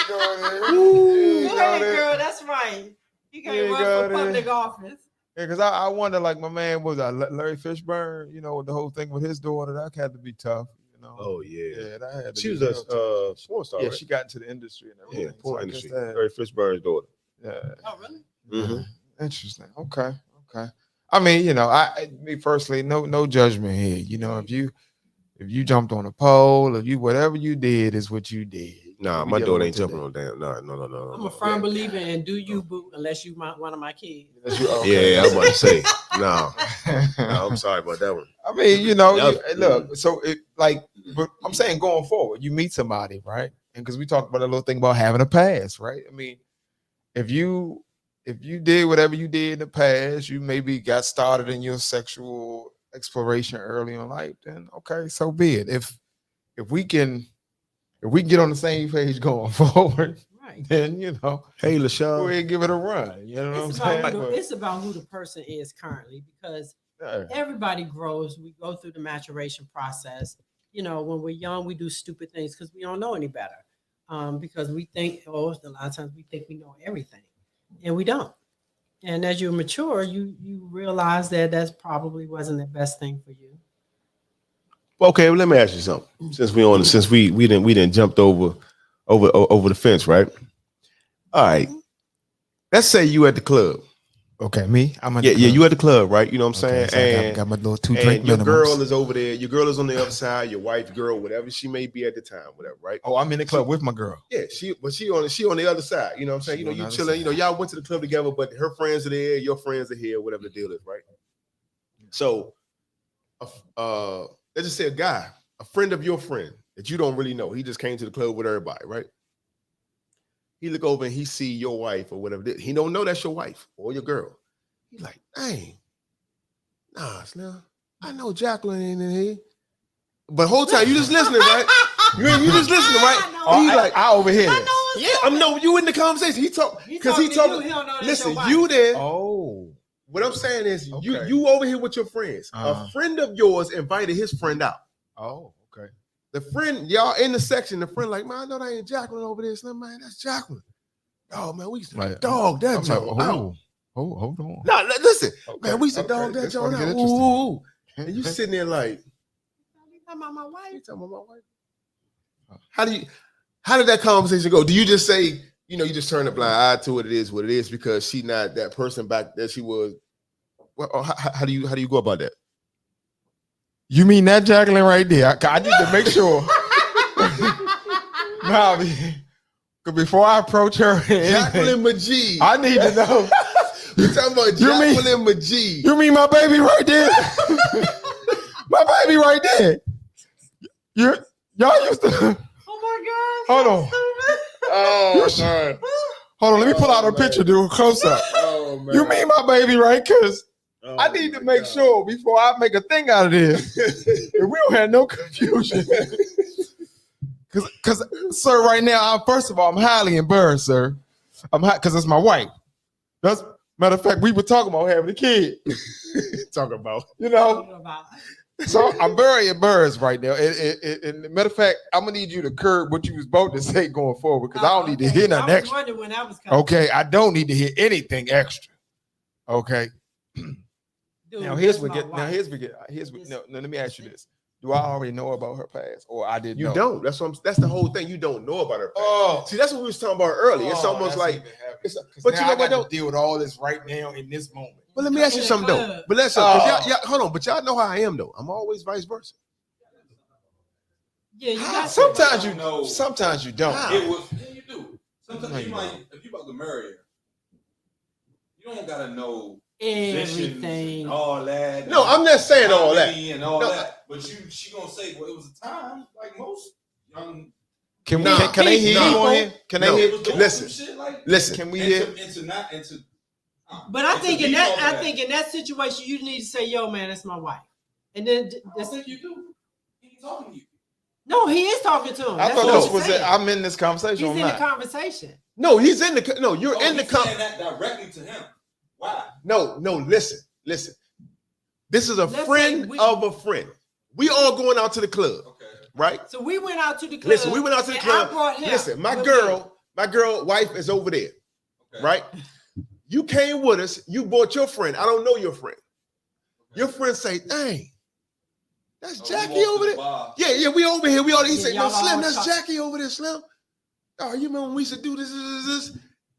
Go ahead, girl. That's right. You can't run for public office. Yeah, because I wonder, like my man was Larry Fishburne, the whole thing with his daughter, that had to be tough. Oh yeah. Yeah, that had to She be was real tough. a porn star. Yeah, right? she got into the industry and everything. Yeah, porn I guess industry. that- Larry Fishburne's daughter. Yeah. Oh, really? Mhm. Interesting. Okay. Okay. I mean, me personally, no judgment here. If you jumped on a pole, if you whatever you did is what you did. Nah, We my dealing daughter with ain't jumping today. on damn. No. I'm a firm believer in do you, boo, unless you one of my kids. Yeah, I was about to say. No, I'm sorry about that one. I mean, Yep. look. So but I'm saying going forward, you meet somebody, right? And because we talked about a little thing about having a past, right? I mean, if you did whatever you did in the past, you maybe got started in your sexual exploration early in life, then okay, so be it. If we can get on the same page going forward, Right. then Hey, go LaShawn. ahead and give it a run. You know what I'm saying? It's about who the person is currently, because Yeah. everybody grows. We go through the maturation process. When we're young, we do stupid things because we don't know any better. Because we think, a lot of times we think we know everything, and we don't. And as you mature, you realize that that's probably wasn't the best thing for you. Okay, well, let me ask you something. Since we didn't jumped over the fence, right? All right. Let's say you at the club. Okay, me. I'm Yeah, you at the club, right? You know what I'm saying? So I and got my little 2 drink and your minimums. girl is over there. Your girl is on the other side. Your wife, girl, whatever she may be at the time, whatever, right? Oh, I'm in the club with my girl. Yeah, she on the other side. You know what I'm saying? She You on the you other chilling. side. Y'all went to the club together, but her friends are there. Your friends are here. Whatever the deal is, right? So, let's just say a friend of your friend that you don't really know. He just came to the club with everybody, right? He look over and he see your wife or whatever. He don't know that's your wife or your girl. He like, dang, nah, Slim, I know Jacqueline ain't in here. But whole time you just listening, right? You just listening, right? Oh, He like, I overhear this. Yeah, you in the conversation. He talking. He don't know that's Listen, your wife. you there. Oh. What I'm saying is, Okay. you over here with your friends. Uh-huh. A friend of yours invited his friend out. Oh, okay. The friend, y'all in the section, the friend like, man, I know that ain't Jacqueline over there. Slim, man, that's Jacqueline. Oh, man, we used to Right. dog that I'm joint like, out. hold on. No, listen, Okay, man, we used to okay, dog that this joint gonna out. get interesting. Ooh. And you sitting there like, You talking about my wife? you talking about my wife? How did that conversation go? Do you just say, you just turn a blind eye to it? It is what it is because she not that person back that she was. Well, how do you go about that? You mean that Jacqueline right there? I need to make sure. Nah, because before I approach her, Jacqueline Majid. I need to know. You talking about Jacqueline Majid? You mean my baby right there? My baby right there. Y'all used to. Oh my Hold God. on. Oh man. Hold on. Let me pull out a man. picture. Do a close up. Oh man. You mean my baby, right? Because Oh, I need to my make God. sure before I make a thing out of this, that we don't have no confusion. Because, sir, right now, first of all, I'm highly embarrassed, sir. Because it's my wife. Matter of fact, we were talking about having a kid. Talking about. So I'm very embarrassed right now. And matter of fact, I'm gonna need you to curb what you was about to say going forward because I don't need to hear nothing I was extra. wondering when that was coming. Okay, I don't need to hear anything extra. Okay. Dude, Now here's that's what my wife. let me ask you this. Do I already know about her past or I didn't You know? don't. That's the whole thing. You don't know about her. Oh, See, that's what we was talking about earlier. It's almost like. but you know what? Don't deal with all this right now in this moment. But let me ask you something though. But let's hold on. But y'all know how I am though. I'm always vice versa. Yeah, you got Sometimes you know. know. Sometimes you don't. How? It was. Yeah, you do. No, Sometimes you you might, if you about to marry her, you don't gotta know everything. positions and all that. No, I'm not saying all that. and all No. that. But she gonna say, well, it was a time like most young. Can Nah. they hear you Nah. on here? Can No. they hear? It was doing Listen. some shit like Listen. Can we into, hear? into But I into think in deep that, off I think in that situation, you need to say, "Yo, man, that's my wife," and then I don't think you do. He ain't talking to you. no, he is talking to him. I That's thought what this I'm was saying. it. I'm in this conversation. He's I'm in the not. conversation. No, he's in the. No, you're in the. He's saying that directly to him. Why? No. Listen. This is a Let's friend say we- of a friend. We all going out to the club, Okay. right? So we went out to the club. Listen, we went out to the and club. I brought him. Listen, my with girl wife is over there, Okay. right? You came with us. You brought your friend. I don't know your friend. Your friend say, "Dang, that's So Jackie we walked over to there." the bar. Yeah, we over here. We all he Yeah, say, "No, y'all Slim, always that's talk- Jackie over there, Slim." Oh, you remember when we used to do this?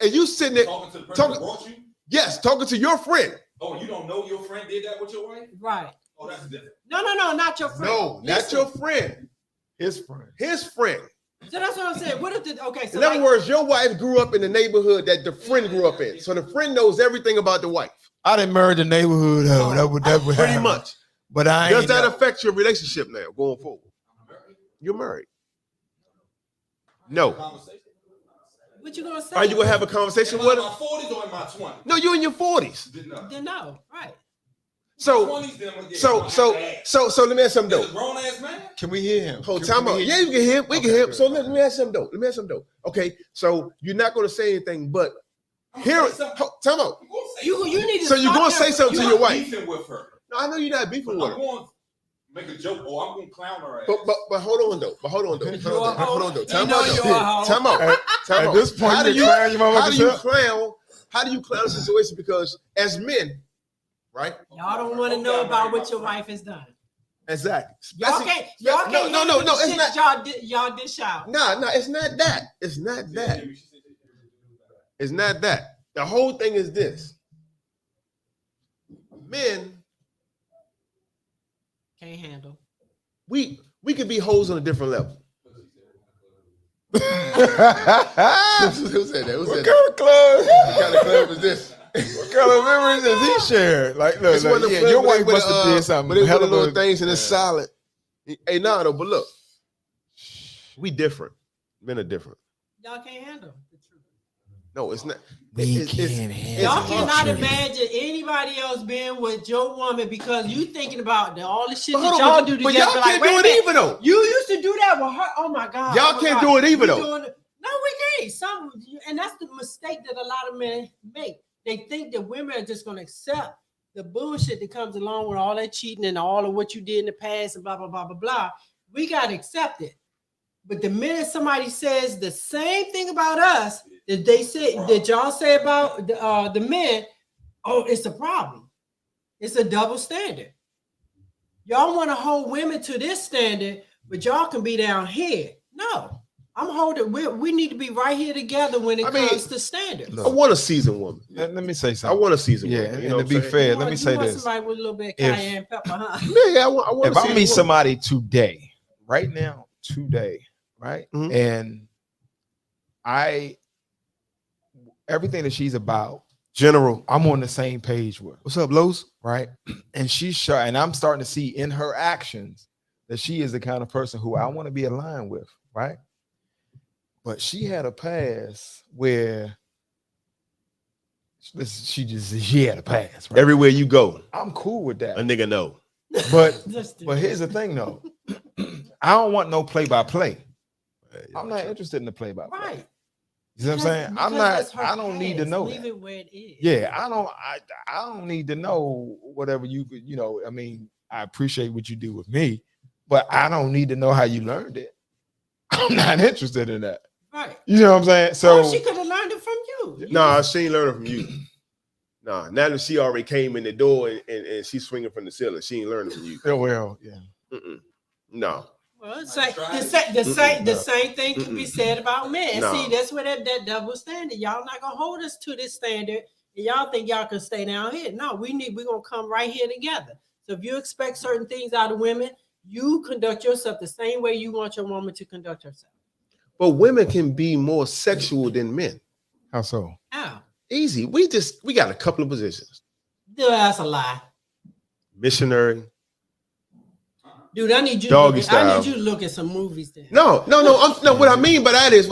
and you sitting there, Talking to the person Talking- that brought you. yes, talking to your friend. Oh, you don't know your friend did that with your wife? Right. Oh, that's different. No, not your friend. No, not Listen, your friend. His friend. His friend. So that's what I'm saying. What if the okay? So In other like, words, your wife grew up in the neighborhood that the friend grew up in. So the friend knows everything about the wife. I didn't marry the neighborhood though. That would Pretty happen. much. But I Does ain't that know. affect your relationship now going forward? You're married. No. Conversation. what you gonna say? Are you gonna have a conversation with In my her? 40s or in my 20s? No, you're in your 40s. Didn't know. Then no, right? So 20s, then we get so grown so ass. so let me ask something He's a though. grown ass man. Can we hear him? Hold Can time we out. hear Yeah, him? you can hear. We can Okay, hear. good. So let me ask something though. Let me ask something though. Okay, so you're not gonna say anything, but here, time out. I'm gonna say You need to. So you're stop gonna that say from something you. to your wife? beefing with her. No, I know you're not But beefing I'm with her. going to make a joke or I'm going to clown her ass. But hold on though. Hold on though. Hold on though. You Time know out you're though. a hoe. Time out. At, Time at out. this point, How do you you clown your motherfucking how do you self? clown? How do you clown a situation? Because as men, right? Y'all don't want to know about what your wife has done. Exactly. Y'all can't. Y'all can't. No. handle the It's shit not. that y'all dish out. Nah. It's not that. It's not that. It's not that. The whole thing is this. Men, Can't handle. we can be hoes on a different level. What Who said that? Who said kind that? of club? What kind of club is this? What kind of memories does he share? Like, look, It's one of look the yeah, clubs your where wife they must have put, did something. But they hell put of little a- things and it's Yeah. silent. Hey, nah, though, but look, we different. Men are different. Y'all can't handle the truth. No, it's not. We It's- can't it's- handle Y'all hard. cannot truth. imagine anybody else being with your woman because you thinking about all the shit But that hold on, y'all but- do but together. y'all Like, can't wait do a it minute. either though. You used to do that with her. Oh my God. Y'all oh my can't God. do it either We though. doing it- No, we can't. Some, and that's the mistake that a lot of men make. They think that women are just going to accept the bullshit that comes along with all that cheating and all of what you did in the past and blah, blah, blah, blah, blah. We got to accept it. But the minute somebody says the same thing about us that they say, that y'all say about the men, oh, it's a problem. It's a double standard. Y'all want to hold women to this standard, but y'all can be down here. No, I'm holding. We need to be right here together when it I mean, comes to standards. look, I want a seasoned woman. Let me say I something. want a seasoned Yeah, woman. You and know to what be I'm saying? fair, You let me want- say you want this. somebody with a little bit of If- cayenne pepper, huh? Yeah, I want If a I seasoned meet woman. somebody today, right now, today, right, Mhm. and everything that she's about, General, I'm on the same page with, what's up, Los? right? And she's sure, and I'm starting to see in her actions that she is the kind of person who I want to be aligned with, right? But she had a past where she had a past, right? Everywhere you go, I'm cool with a that. nigga know. But Just but here's the thing though. I don't want no play-by-play. I'm not interested in the play-by-play. right. You know what I'm saying? Because I'm that's not, her I don't need to past. know Leave that. it where it is. Yeah, I don't need to know whatever you know. I mean, I appreciate what you do with me, but I don't need to know how you learned it. I'm not interested in that. Right. You know what I'm saying? So So she could have learned it from you. You Nah, she ain't learning from you. Nah, now that she already came in the door and she's swinging from the ceiling, she ain't learning from you. yeah, well, yeah. Mm-mm. No. Well, Mm-mm. the same thing can be Mm-mm. said about men. No. See, that's where that double standard. Y'all not gonna hold us to this standard, and y'all think y'all can stay down here. No, we're gonna come right here together. So if you expect certain things out of women, you conduct yourself the same way you want your woman to conduct herself. But women can be more sexual than men. How so? How? Easy. We got a couple of positions. Dude, that's a lie. Missionary. Dude, I need you. Doggy I style. need you to look at some movies then. No. What I mean by that is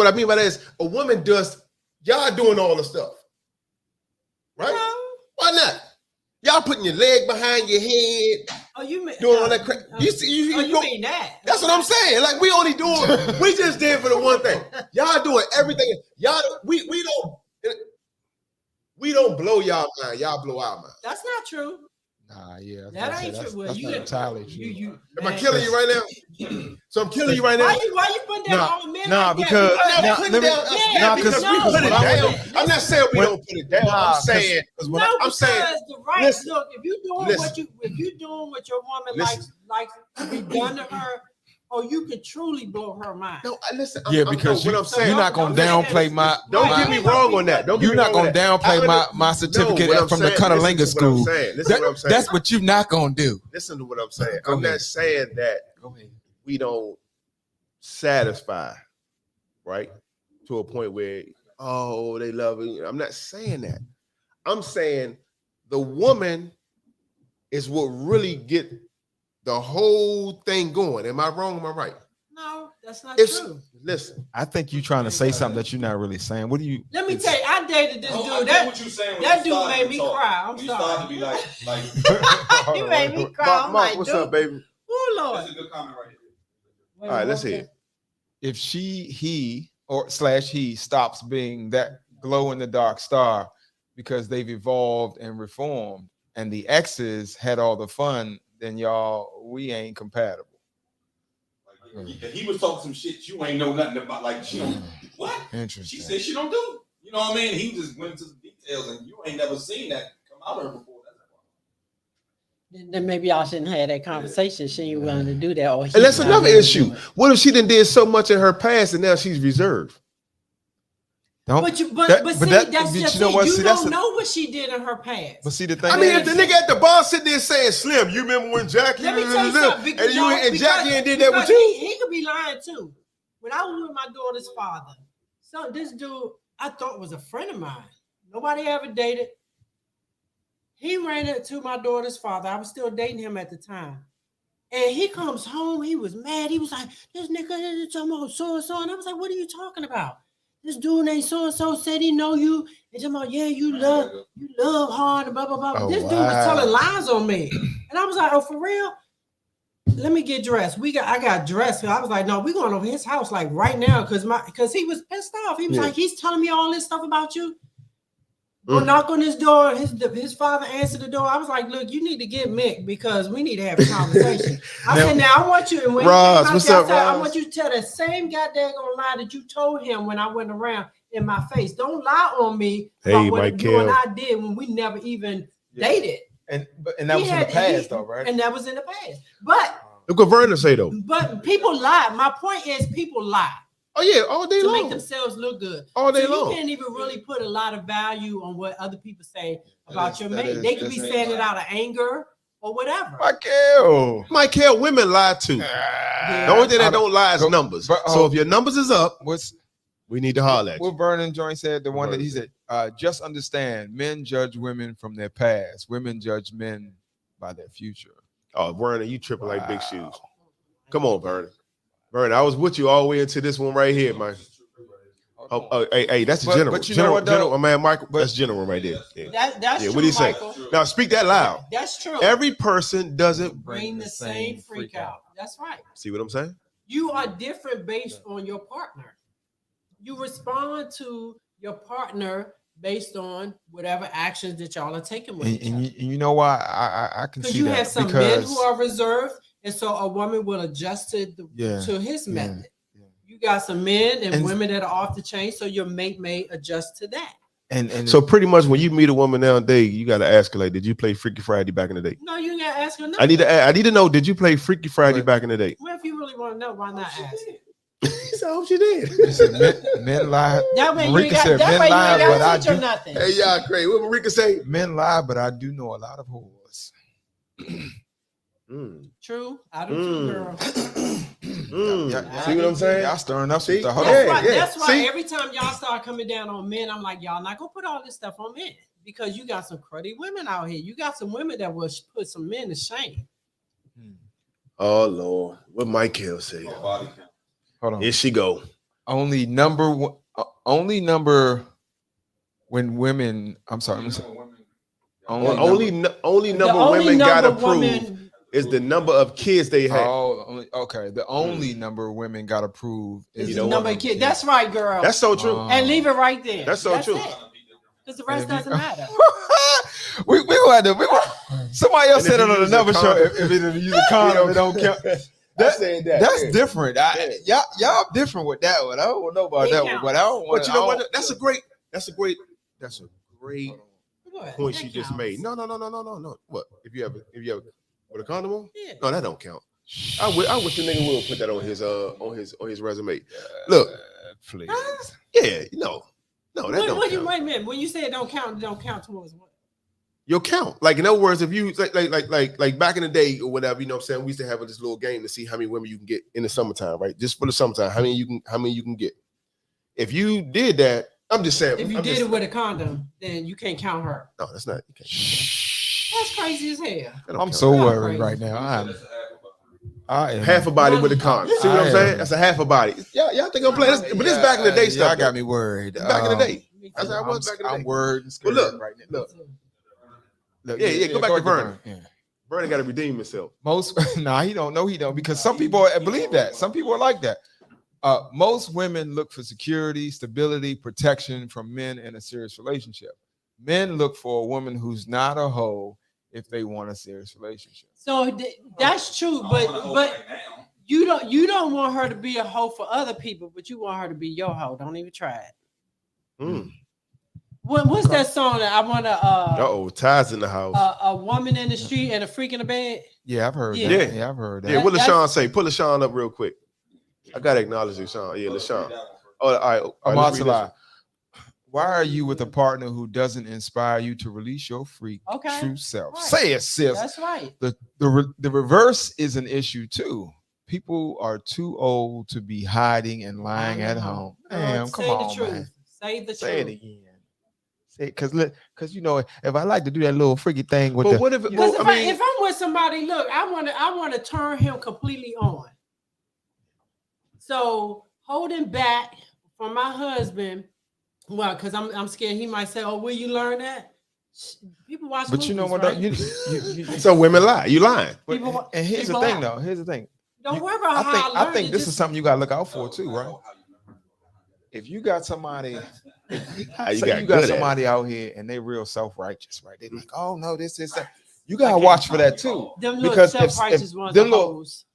a woman does. Y'all doing all the stuff, right? No. Why not? Y'all putting your leg behind your head, Oh, you mean doing all that crap. You see, you Oh, you go- mean that? That's what I'm saying. Like we only doing, we just did for the one thing. Y'all doing everything. Y'all, we don't blow y'all mind. Y'all blow our mind. That's not true. Nah, yeah. That ain't true. Well, That's you not get- entirely true. You. Am I man, killing you right now? So I'm killing you right now. Why you put that Nah, on men? nah, like that? because- I'm not Now, putting let me- down us Yeah, now nah, because because we put it when I down. was- I'm not saying we when- don't put it down. Nah, I'm saying because No, I'm saying, because the right listen, look, if you doing listen. what you doing what your woman Listen. likes to be done to her, or you can truly blow her mind. No, listen. Yeah, because what I'm saying. you're not gonna don't downplay say my. Don't my- get me wrong on that. Don't get You're me not wrong on gonna that. downplay I my certificate what I'm from the saying- Cunnilingus listen to what I'm school. saying. Listen to what I'm saying. That's what you're not gonna do. Listen to what I'm saying. Go I'm ahead. not saying that Go ahead. we don't satisfy, right? To a point where, oh, they love it. I'm not saying that. I'm saying the woman is what really get the whole thing going. Am I wrong? Am I right? No, that's not If true. listen, I think you're trying to say something that you're not really saying. What do you? Let me tell you, I dated this I dude. get That what you saying when that you dude started made to me talk. cry. I'm You sorry. started to be like, He made me cry. Mark, I'm Mark, like, what's dude, up, baby? oh Lord. that's a good comment right here. Wait, All right, what let's was hear that? it. If he or slash he stops being that glow in the dark star because they've evolved and reformed, and the exes had all the fun, then y'all, we ain't compatible. Like, he was talking some shit you ain't know nothing about. Like, she don't, what? Interesting. She said she don't do. You know what I mean? He just went into the details, and you ain't never seen that come out of her before. Then maybe y'all shouldn't have that conversation. She ain't willing to do that. Or And that's he's not another willing to issue. do it. What if she done did so much in her past and now she's reserved? Don't. But you, but That- see, but that- that's but just you know it. what? You See, that's don't the- know what she did in her past. But see, the thing I mean, if is, the nigga at the bar sitting there saying, "Slim, you remember when Jackie Let me tell you something. and you and Jackie ain't did that with because you?" he could be lying too. When I was with my daughter's father, so this dude I thought was a friend of mine. Nobody ever dated. He ran into my daughter's father. I was still dating him at the time. And he comes home. He was mad. He was like, this nigga is talking about so and so. And I was like, what are you talking about? This dude named so and so said he know you. And talking about, yeah, you love hard and blah, blah, blah. Oh, This dude was wow. telling lies on me. And I was like, oh, for real? Let me get dressed. I got dressed. I was like, no, we're going over his house like right now because he was pissed off. He was Yeah. like, he's telling me all this stuff about you. Go knock on his door. His father answered the door. I was like, look, you need to get Mick because we need to have a conversation. I said, now I want you, and when Roz, he came out what's there, up, I said, I Roz? want you to tell that same goddamn lie that you told him when I went around in my face. Don't lie on me Hey, about what Mike you and Kell. I did when we never even Yeah. dated. and that He was in the had- past, he- though, right? And that was in the past. But Look what Vernon say though. people lie. My point is people lie Oh yeah, all day to make long, themselves look good. all day So you long. can't even really put a lot of value on what other people say about is- your that mate. is- They could be that's saying it. it out of anger or whatever. Michael. Michael, women lie too. Yeah. The only thing I that don't lie is Go- numbers. but, So if your numbers is up, What's we need to holler at you. what Vernon Joint said? The one that he Vernon said, just understand, men judge women from their past. Women judge men by their future. Oh, Vernon, you tripping like big Wow. shoes. Come on, Vernon. Vernon, I was with you all the way into this one right here, man. Oh, hey, that's the But- general. but you know what, though? General, my man Michael, But- that's general right there. Yeah. That's Yeah, true, what do you say? Michael. Now speak that loud. That's true. Every person doesn't Bring the same freak out. That's right. see what I'm saying. You are different based on your partner. You respond to your partner based on whatever actions that y'all are taking with And, each other. you know why I can Because see you that have some men because who are reserved, and so a woman will adjust to Yeah. his Yeah. method. Yeah. You got some men and, And- women that are off the chain, so your mate may adjust to that. and So pretty much when you meet a woman nowadays, you got to ask her like, "Did you play Freaky Friday back in the day?" No, you gotta ask her. I need to know. Did you play Freaky Friday But- back in the day? Well, if you really want to know, why not ask? He said, "I hope she did." listen, men lie. That way you Marika ain't got, said, that "Men way you lie, ain't but I got to teach her do." nothing. Hey, y'all crazy. What Marika say? Men lie, but I do know a lot of whores. Mm. True, I do too, girl. Mm. See what I'm saying? Y'all stirring up some See? stuff. Hold That's on. why. yeah. That's why See? every time y'all start coming down on men, I'm like, y'all not gonna put all this stuff on men because you got some cruddy women out here. You got some women that will put some men to shame. Oh Lord, what Michael say? Body count. Hold on. Here she go. Only number when women. I'm sorry. I'm sorry. Only Only The number only women got number approved women- is the number of kids they have. Okay. The only number of women got approved is You the know number what? of kids. That's right, girl. That's so true. and leave it right there. That's so true. Because the rest And if doesn't you- matter. we gonna have to. Somebody else And said if it you on use a another show. condom- If it use a condom, it don't count. I said that. That's yeah. different. Y'all different with that one. I don't know about It that one, counts. but I don't want. But you know what? That's a great What? point That you just counts. made. No. What? If you have with a condom on? Yeah. No, that don't count. I wish the nigga would put that on his resume. Look, please. yeah, no, that What don't you count. wait a minute. When you say it don't count towards what? Your count. Like in other words, if you like back in the day or whatever, you know what I'm saying, we used to have this little game to see how many women you can get in the summertime, right? Just for the summertime, how many you can get. If you did that, I'm just saying. If you did it with a condom, then you can't count her. No, that's not. You can't. That's crazy as hell. That don't I'm count. so Y'all worried crazy. right now. I am Half a body with a condom. See what I'm saying? That's a half a body. Y'all think I'm playing this, but this back in the day stuff. Y'all got though. me worried. It's back in the day. Me That's too. how I was back in the day. I'm worried and scared Well, look, right now. look. Look, Yeah, go back to ahead, Vernon. Yeah. Bernie got to redeem himself. Most he don't know he don't because some people believe that. Some people are like that. Most women look for security, stability, protection from men in a serious relationship. Men look for a woman who's not a hoe if they want a serious relationship. So that's true, but you don't want her to be a hoe for other people, but you want her to be your hoe. Don't even try it. Mm. What's that song that I want to Ty's in the house. a woman in the street and a freak in the bed? Yeah, I've heard Yeah. that. Yeah, I've heard that. Yeah, what that's- LaShawn say? Pull LaShawn up real quick. I gotta acknowledge LaShawn. Yeah, LaShawn. Oh, all right. Let's read this one. Amatullah, why are you with a partner who doesn't inspire you to release your freak Okay. true self? Right. Say it, sis. That's right. The reverse is an issue too. People are too old to be hiding and lying at home. Damn, come Say on, the truth. man. Say the Say it truth. again. Say it, cause you know, if I like to do that little freaky thing with But the, what if? Because Well, I mean, if I'm with somebody, look, I want to turn him completely on. So holding back from my husband, well, because I'm scared he might say, "Oh, will you learn that?" People watch. but you know movies, what? right? You so women lie. You lying. but- People- and here's the people thing, lie. though. Here's the thing. Don't you- worry about how I learned think it, this just- is something you gotta look out for too, right? If you got somebody, How you say got you good got at it. somebody out here and they real self-righteous, right? They like, oh no, this is that. You gotta watch for that too. Them little Because if self-righteous ones them are little- hoes.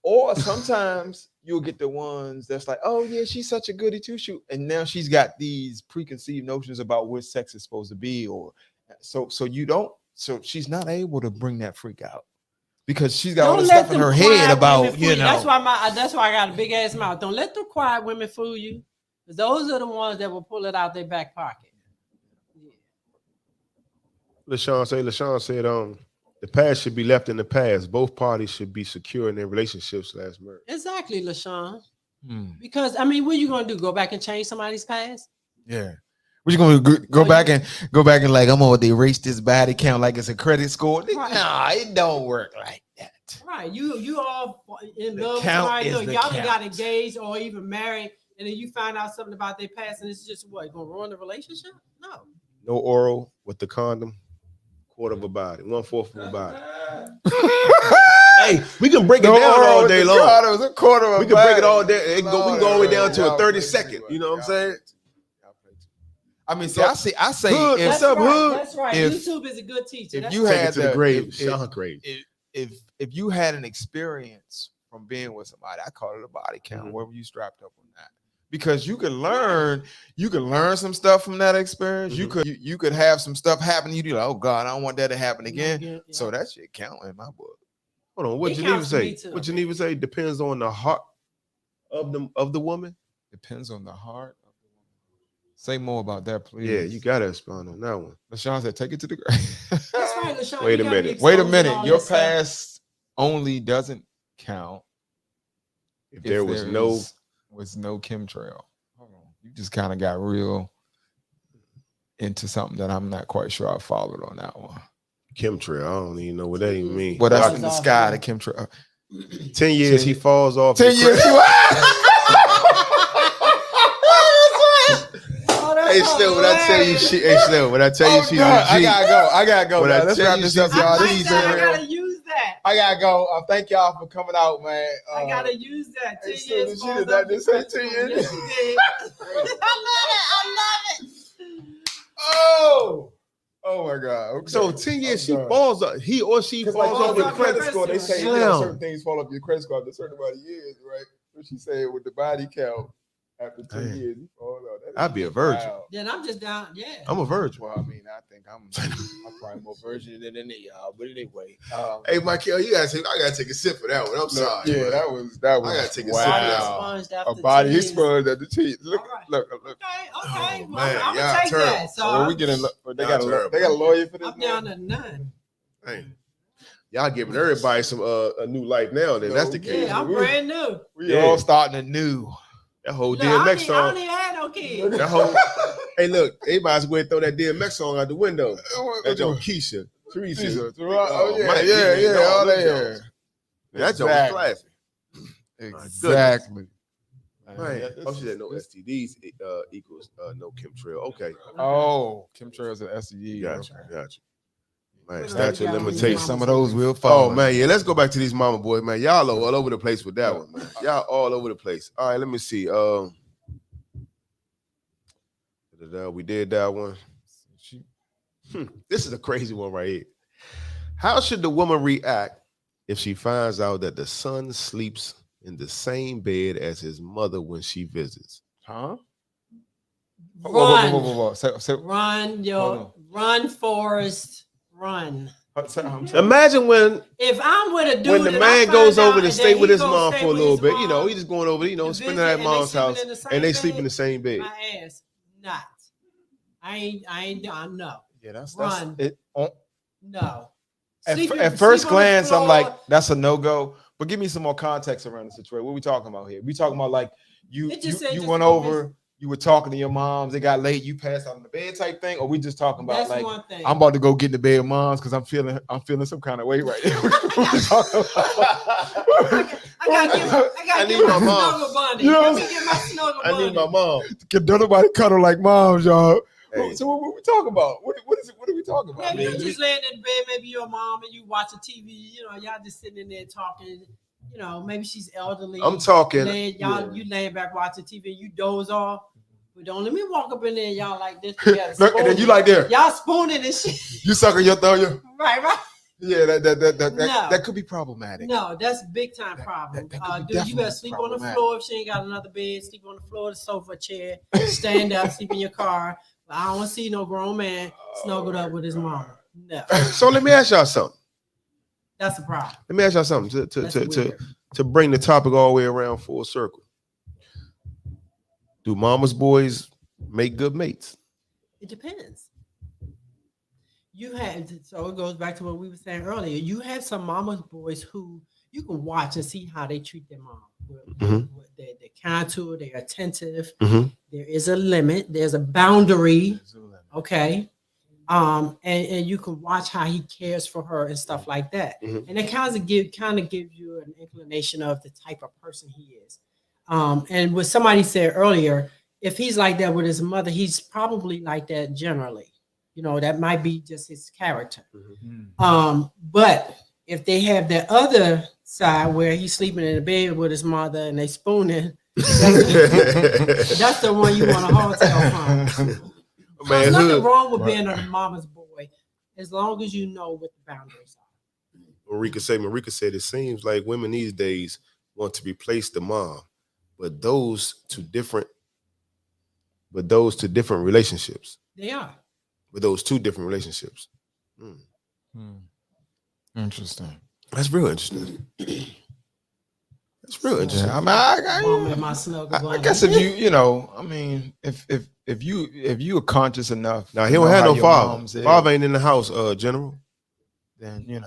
Or sometimes you'll get the ones that's like, oh yeah, she's such a goody two shoot, and now she's got these preconceived notions about what sex is supposed to be, or so she's not able to bring that freak out because she's got all Don't this let stuff in them her quiet head women about, fool you know. That's why I got a big ass mouth. Don't let the quiet women fool you. 'Cause those are the ones that will pull it out their back pocket. Yeah. LaShawn said, the past should be left in the past. Both parties should be secure in their relationships last marriage. Exactly, LaShawn. Hmm, Because I mean, what are you gonna do? Go back and change somebody's past? yeah. What you gonna go back and like I'm gonna erase this body count like it's a credit score? Right. Nah, it don't work like that. Right. You all in The love with count somebody. is Look, the y'all done got count. engaged or even married, and then you find out something about their past, and it's just what gonna ruin the relationship? No. No oral with the condom, quarter of a body, 1/4 of a body. Hey, we can break it down all day long. A quarter of We can break it all day. We can go all the way down to a 30-second. You know what I'm saying? I mean, see, I say Hood, if, what's up, hood? That's right. If- YouTube is a good teacher. if That's you right. Take had it to the the- grave. if- Sean grave. if you had an experience from being with somebody, I call it a body count, Mhm. wherever you strapped up on that. Because you can learn some stuff from that experience. Mhm. You could have some stuff happen. You do like, oh God, I don't want that to happen again. Yeah. So that shit count in my book. Hold on. What It Geneva counts for me say? too. What Geneva say? Depends on the heart of the woman. Depends on the heart of the woman. Say more about that, please. Yeah, you gotta expound on that one. LaShawn said, take it to the grave. That's right, LaShawn. Wait You a gotta be minute. Wait a exposed to minute. all Your that stuff. past only doesn't count If there was no chemtrail. Hold on. You just kind of got real into something that I'm not quite sure I followed on that one. chemtrail, I don't even know what that even means. Well, that's That in was the sky, awful. the chemtrail. 10 years he falls off. 10 the years. cliff. Oh, that's Hey, Slim, when I tell you hilarious. she, hey, Slim, when I tell you Oh, she's God, a G, I gotta go. When Now, I let's tell wrap you this she's up, a y'all. I This like is that. I real. gotta use that. I gotta go. Thank y'all for coming out, man. I gotta use that. 10 hey, so years. did she falls did that off just the say cliff. 10 years? Yes, she did. I love it. Oh my God. Okay. so 10 years she I'm done. falls off, he or she Because falls like off your the the credit cliff. score, they say Slim. certain things fall off your credit score after a certain amount of years, right? So she said with the body count after 10 Damn. years, you fall off. I'd be a virgin. Wow. Then I'm just down. Yeah. I'm a virgin. Well, I mean, I think I'm probably more virgin than any of y'all. But anyway, Hey, Michael, I gotta take a sip for that one. I'm sorry. yeah, man. that was I gotta take a sip of that wow. Expunged A after body 10 years. exposed at the teeth. Look, All right. look. Okay. Oh, Well, man, I'm y'all gonna take terrible. that. So So we getting? They got terrible. they got a lawyer for this. I'm down man? to none. Hey, y'all giving everybody some a new life now. Then that's the No, case. Yeah, I'm we- brand new. We Yeah. all starting anew. That whole Look, I DMX don't song. even have no kids. That whole. Hey, look, everybody else go ahead and throw that DMX song out the window. That's on Keisha, Teresa. Oh yeah, Mike, yeah, you yeah. know, All them that. Jones. That joke was classic. Exactly. Man, oh, she said no STDs equals no chemtrail. Okay, Oh, chemtrails and STD. gotcha, Okay. gotcha. Man, Well, statute yeah, of we limitations. Some of those will fall. Oh man, yeah. Let's go back to these mama boys, man. Y'all are all over the place with that Yeah. one, man. Y'all all over the place. All right, let me see. We did that one. This is a crazy one right here. How should the woman react if she finds out that the son sleeps in the same bed as his mother when she visits? Huh? Run, Say, run, Hold run, Forrest, run. Imagine when If I'm with a dude, when the and man I goes find over out to that stay with he his gonna mom stay for a with little his bit, you know, mom he just going over, you know, to spending visit, at and they mom's sleeping house, in the same and they sleep in bed, the same bed. my ass, not. I ain't done. No, Yeah, that's Run. it. no. At Sleep first on the glance, I'm floor. like, that's a no go. But give me some more context around the situation. What we talking about here? We talking about like you It just said you just went go over, you were talking to your moms, it got late, you passed out in the bed type thing, or we just talking about That's like one thing. I'm about to go get in the bed of moms because I'm feeling some kind of way right now. What we talking about? I need my mom. snuggle bunny. You know Let what me get my snuggle I bunny. need my mom. Don't nobody cuddle like moms, y'all. Hey. So what we talking about? What is it? What are we talking about? Maybe I mean, you just laying in bed, maybe your mom and you watching TV, you know, y'all just sitting in there talking, you know, maybe she's elderly. I'm talking. You laying back watching TV, you doze off. But don't let me walk up in there and y'all like this together. Look, and then you like there. y'all spooning and shit. You sucking your thumb. Right. Yeah, No. that could be problematic. No, that's big time problem. that could be Dude, you better definitely sleep on the problematic. floor if she ain't got another bed. Sleep on the floor, the sofa, chair. Stand up, sleep in your car. But I don't want to see no grown man snuggled up with his mama. No, So let me ask y'all something. that's a problem. Let me ask y'all something That's to weird. bring the topic all the way around full circle. Do mama's boys make good mates? It depends. So it goes back to what we were saying earlier. You have some mama's boys who you can watch and see how they treat their mom. Mhm. They're kind to her, they're attentive. Mhm. There is a limit, there's a boundary. Okay. And you can watch how he cares for her and stuff like that. Mhm. And it kind of gives you an inclination of the type of person he is. And what somebody said earlier, if he's like that with his mother, he's probably like that generally. You know, that might be just his character. But if they have that other side where he's sleeping in the bed with his mother and they spooning, that's the one you want to hotel from. Man, There's nothing hood. wrong with being a mama's boy as long as you know what the boundaries are. Marika said it seems like women these days want to replace the mom, but those to different relationships. They are. With those two different relationships. Interesting. That's real interesting. That's real interesting. Yeah, I mean, Mama and my snuggle I bunny. guess if you are conscious enough, Now he to don't know have how no your father. mom's is, Father ain't in the house, General. then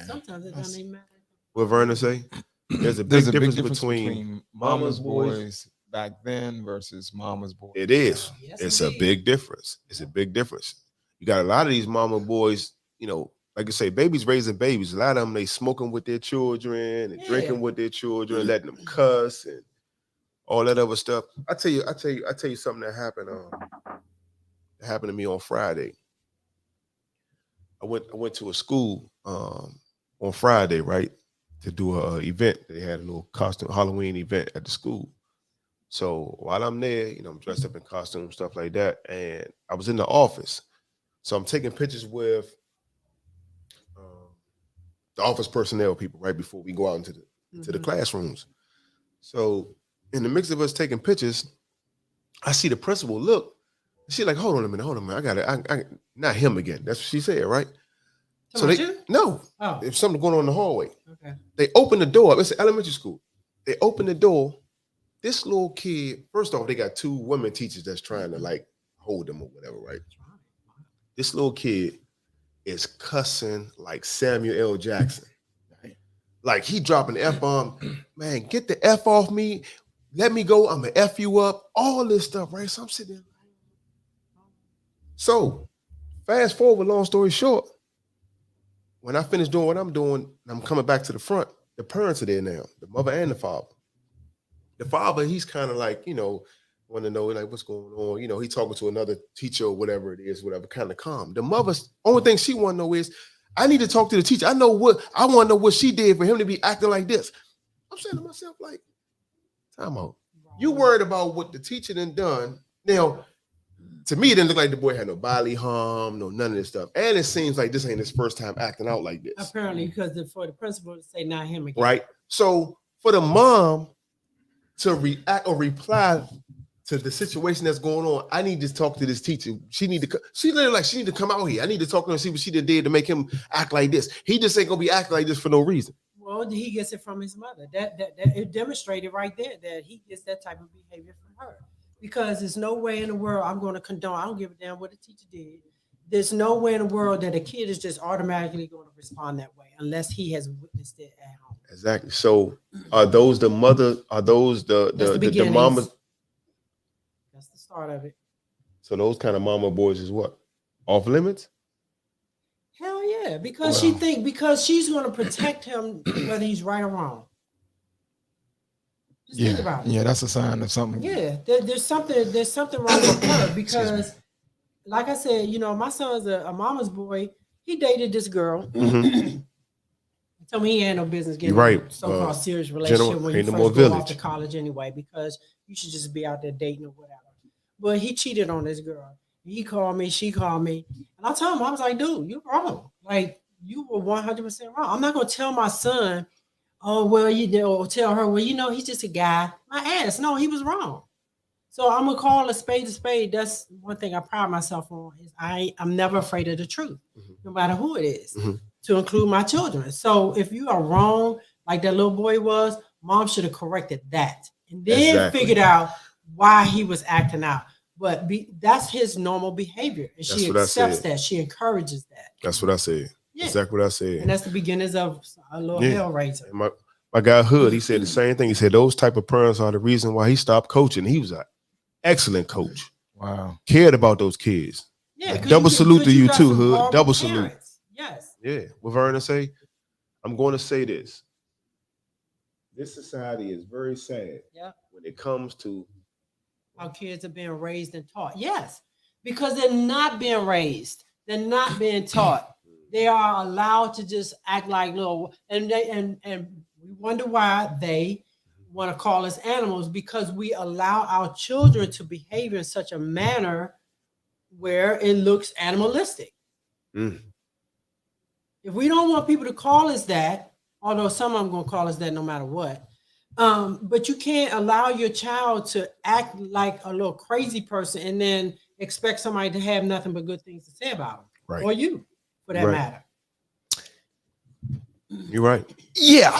Sometimes it doesn't even matter. What Vernon say? There's a big difference between mama's mama's boys. boys back then versus mama's boys. It is. Yes, It's indeed. a big difference. It's a big difference. You got a lot of these mama boys, you know, like I say, babies raising babies. A lot of them, they smoking with their children and Yeah. drinking with their children, letting them cuss and all that other stuff. I tell you something that happened. That happened to me on Friday. I went to a school on Friday, right, to do a event. They had a little costume Halloween event at the school. So while I'm there, you know, I'm dressed up in costume, stuff like that, and I was in the office. So I'm taking pictures with the office personnel people right before we go out into the Mhm. classrooms. So in the mix of us taking pictures, I see the principal look. She like, hold on a minute. I got it. I not him again. That's what she said, right? So Talking they about you? no, Oh, there's something going on in the hallway. okay. They open the door. It's an elementary school. They open the door. This little kid, first off, they got 2 women teachers that's trying to like hold them or whatever, right? This little kid is cussing like Samuel L. Jackson. Like he dropping the F-bomb. Man, get the F off me. Let me go. I'm gonna F you up. All this stuff, right? So I'm sitting there. So fast forward, long story short, when I finish doing what I'm doing, I'm coming back to the front. The parents are there now, the mother and the father. The father, he's kind of like, want to know like what's going on. He talking to another teacher or whatever it is, whatever, kind of calm. The mother's only thing she want to know is, I need to talk to the teacher. I want to know what she did for him to be acting like this. I'm saying to myself, like, time out. You worried about what the teacher done. Now, to me, it didn't look like the boy had no bodily harm, none of this stuff. And it seems like this ain't his first time acting out like this. Apparently, because for the principal to say not him again. Right? So for the mom to react or reply to the situation that's going on, I need to talk to this teacher. She need to come out here. I need to talk to her and see what she did to make him act like this. He just ain't gonna be acting like this for no reason. Well, he gets it from his mother. That it demonstrated right there that he gets that type of behavior from her. Because there's no way in the world I'm going to condone. I don't give a damn what the teacher did. There's no way in the world that a kid is just automatically going to respond that way unless he has witnessed it at home. Exactly. So are those the mother? Are those the mama? That's the start of it. So those kind of mama boys is what? Off limits? Hell yeah, because she's going to protect him whether he's right or wrong. Just think about it. Yeah, that's a sign of something. Yeah, there's something wrong with her because, like I said, my son's a mama's boy. He dated this girl. Mm-hmm. He told me he had no business getting You're right. a so-called serious relationship when you ain't no first more go village. off to college anyway, because you should just be out there dating or whatever. But he cheated on this girl. He called me, she called me, and I told him, I was like, dude, you're wrong. Like, you were 100% wrong. I'm not gonna tell my son, oh, well, or tell her, well, he's just a guy. My ass. No, he was wrong. So I'm gonna call a spade a spade. That's one thing I pride myself on is I'm never afraid of the truth, no matter who it is, to include my children. So if you are wrong, like that little boy was, mom should have corrected that and then figured out why he was acting out. But that's his normal behavior, and she accepts that. She encourages that. That's what I said. Yeah. Exactly what I said. And that's the beginnings of a little hell raiser. My guy Hood, he said the same thing. He said those type of parents are the reason why he stopped coaching. He was an excellent coach. Wow. Cared about those kids. Yeah. Double salute to you too, Hood. Double salute. Parents. Yes. Yeah. With Vernon say, I'm going to say this. This society is very sad when it comes to how kids are being raised and taught. Yes, because they're not being raised. They're not being taught. They are allowed to just act like little, and we wonder why they want to call us animals, because we allow our children to behave in such a manner where it looks animalistic. If we don't want people to call us that, although some of them going to call us that no matter what, but you can't allow your child to act like a little crazy person and then expect somebody to have nothing but good things to say about them, right. Or you, for that matter. You're right. Yeah,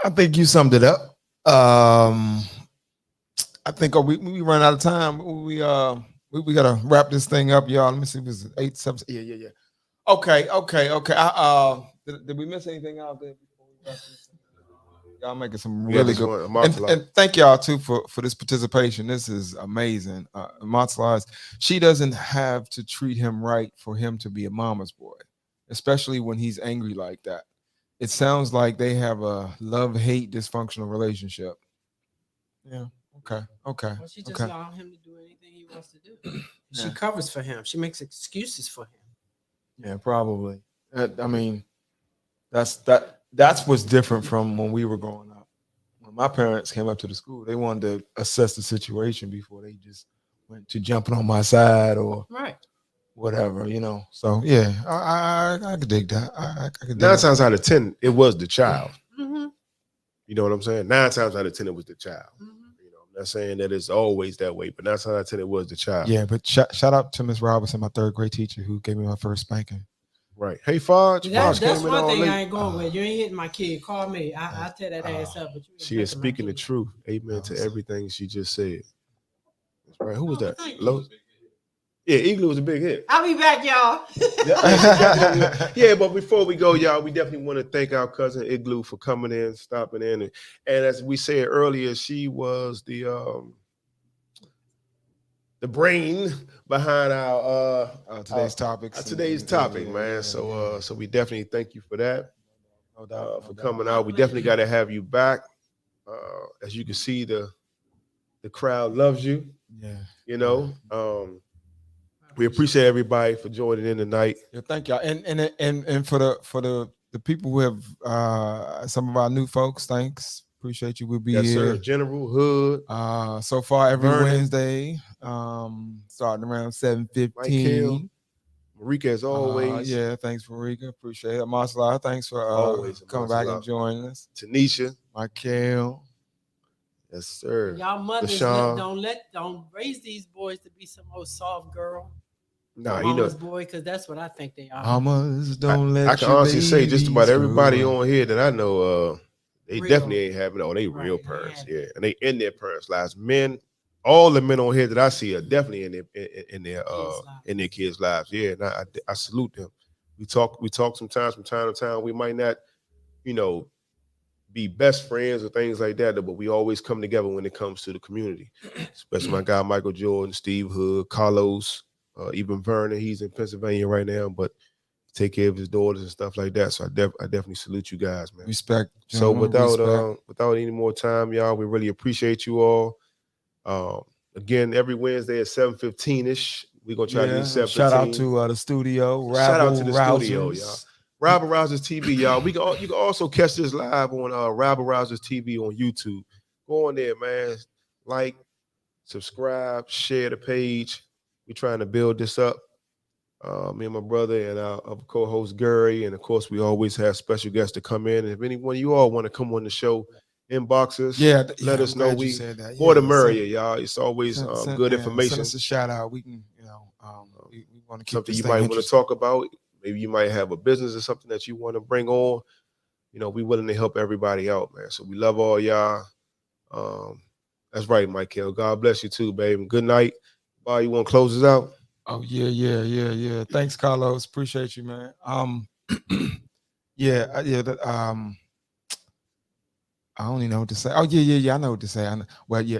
I think you summed it up. I think we run out of time. We gotta wrap this thing up, y'all. Let me see. Was it 8, 7? Yeah. Okay. Did we miss anything out there before we wrap this? Y'all making some really good. And thank y'all too for this participation. This is amazing. Montsalaz, she doesn't have to treat him right for him to be a mama's boy, especially when he's angry like that. It sounds like they have a love-hate dysfunctional relationship. Yeah. Okay. Well, she just allow him to do anything he wants to do. She covers for him. She makes excuses for him. Yeah, probably. I mean, that's what's different from when we were growing up. When my parents came up to the school, they wanted to assess the situation before they just went to jumping on my side or whatever, So yeah, I could dig that. I could dig 9 times out of 10, it was the child. Mm-hmm. You know what I'm saying? 9 times out of 10, it was the child. Mm-hmm. I'm not saying that it's always that way, but 9 times out of 10 it was the child. Yeah, but shout out to Miss Robinson, my third grade teacher, who gave me my first spanking. Right. Hey, Fudge. That's Fudge came in one all thing late. I ain't going with. You ain't hitting my kid. Call me. I tear that ass up. But you ain't She is touching my speaking the kid. truth. Amen to everything she just said. That's right. Who was Oh, that? thank Lo- Yeah, Igloo was a big hit. I'll be back, y'all. Yeah, but before we go, y'all, we definitely want to thank our cousin Igloo for coming in, stopping in, and as we said earlier, she was the brain behind our Today's topics. today's topic, man. So we definitely thank you for that, no doubt, for coming out. We definitely got to have you back. As you can see, the crowd loves you. Yeah, You know, we appreciate everybody for joining in tonight. yeah. Thank y'all, and for the people who have some of our new folks. Thanks, appreciate you. We'll be Yes, here. sir. General Hood, So far every Vernon. Wednesday, starting around 7:15. Marika, as always. Yeah, thanks, Marika. Appreciate it. Marcela, thanks for Always, coming back Marcela. and joining us. Tanisha. Michael. Yes, sir. Y'all mothers Deshaun. don't raise these boys to be some old soft girl. Nah, you know, Mama's boy, because that's what I think they are. Mamas don't let I can honestly say just about babies everybody grow up. on here that I know, they Real. definitely ain't having. Oh, they real Right, parents, yeah. yeah, and they in their parents' lives. Men, all the men on here that I see are definitely in their kids' lives. Yeah, and I salute them. We talk sometimes from time to time. We might not, be best friends or things like that, but we always come together when it comes to the community. Especially my guy Michael Jordan, Steve Hood, Carlos, even Vernon. He's in Pennsylvania right now, but take care of his daughters and stuff like that. So I definitely salute you guys, man. Respect. So gentlemen, without any more time, y'all, we really appreciate you all. Again, every Wednesday at 7:15ish, we're gonna try to do 7:15. Shout out to the studio. Shout out to the Rabble studio, Rousers. y'all. Rabble Rousers TV, y'all. You can also catch this live on Rabble Rousers TV on YouTube. Go on there, man. Like, subscribe, share the page. We're trying to build this up. Me and my brother and our co-host Gary, and of course, we always have special guests to come in. And if anyone you all want to come on the show, inbox us. Let us know. We more the merrier, y'all. It's always good information. Send us a shout out. We can, we want to keep something this you thing might want to interesting. talk about. Maybe you might have a business or something that you want to bring on. We willing to help everybody out, man. So we love all y'all. That's right, Michael. God bless you too, baby. Good night. Bob, you want to close us out? Oh yeah. Thanks, Carlos. Appreciate you, man. I don't even know what to say. Oh yeah. I know what to say. Well, yeah.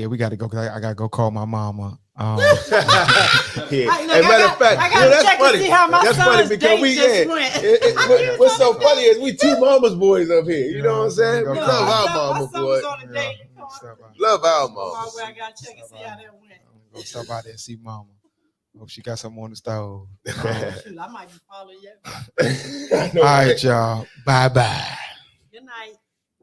We got to go because I got to go call my mama. Yeah. Look, matter of fact, I gotta check to see how my That's funny son's because date just went. what's so funny is we two mama's boys up here. You know what I'm saying? We Yeah, love our my mama son boy. was on a date. Love our Oh, mama. well, I gotta check and see how that went. I'm gonna stop out there and see mama. Hope she got something on the stove. Shoot, I might be following you. I know, All right? right, y'all. Bye. Good night.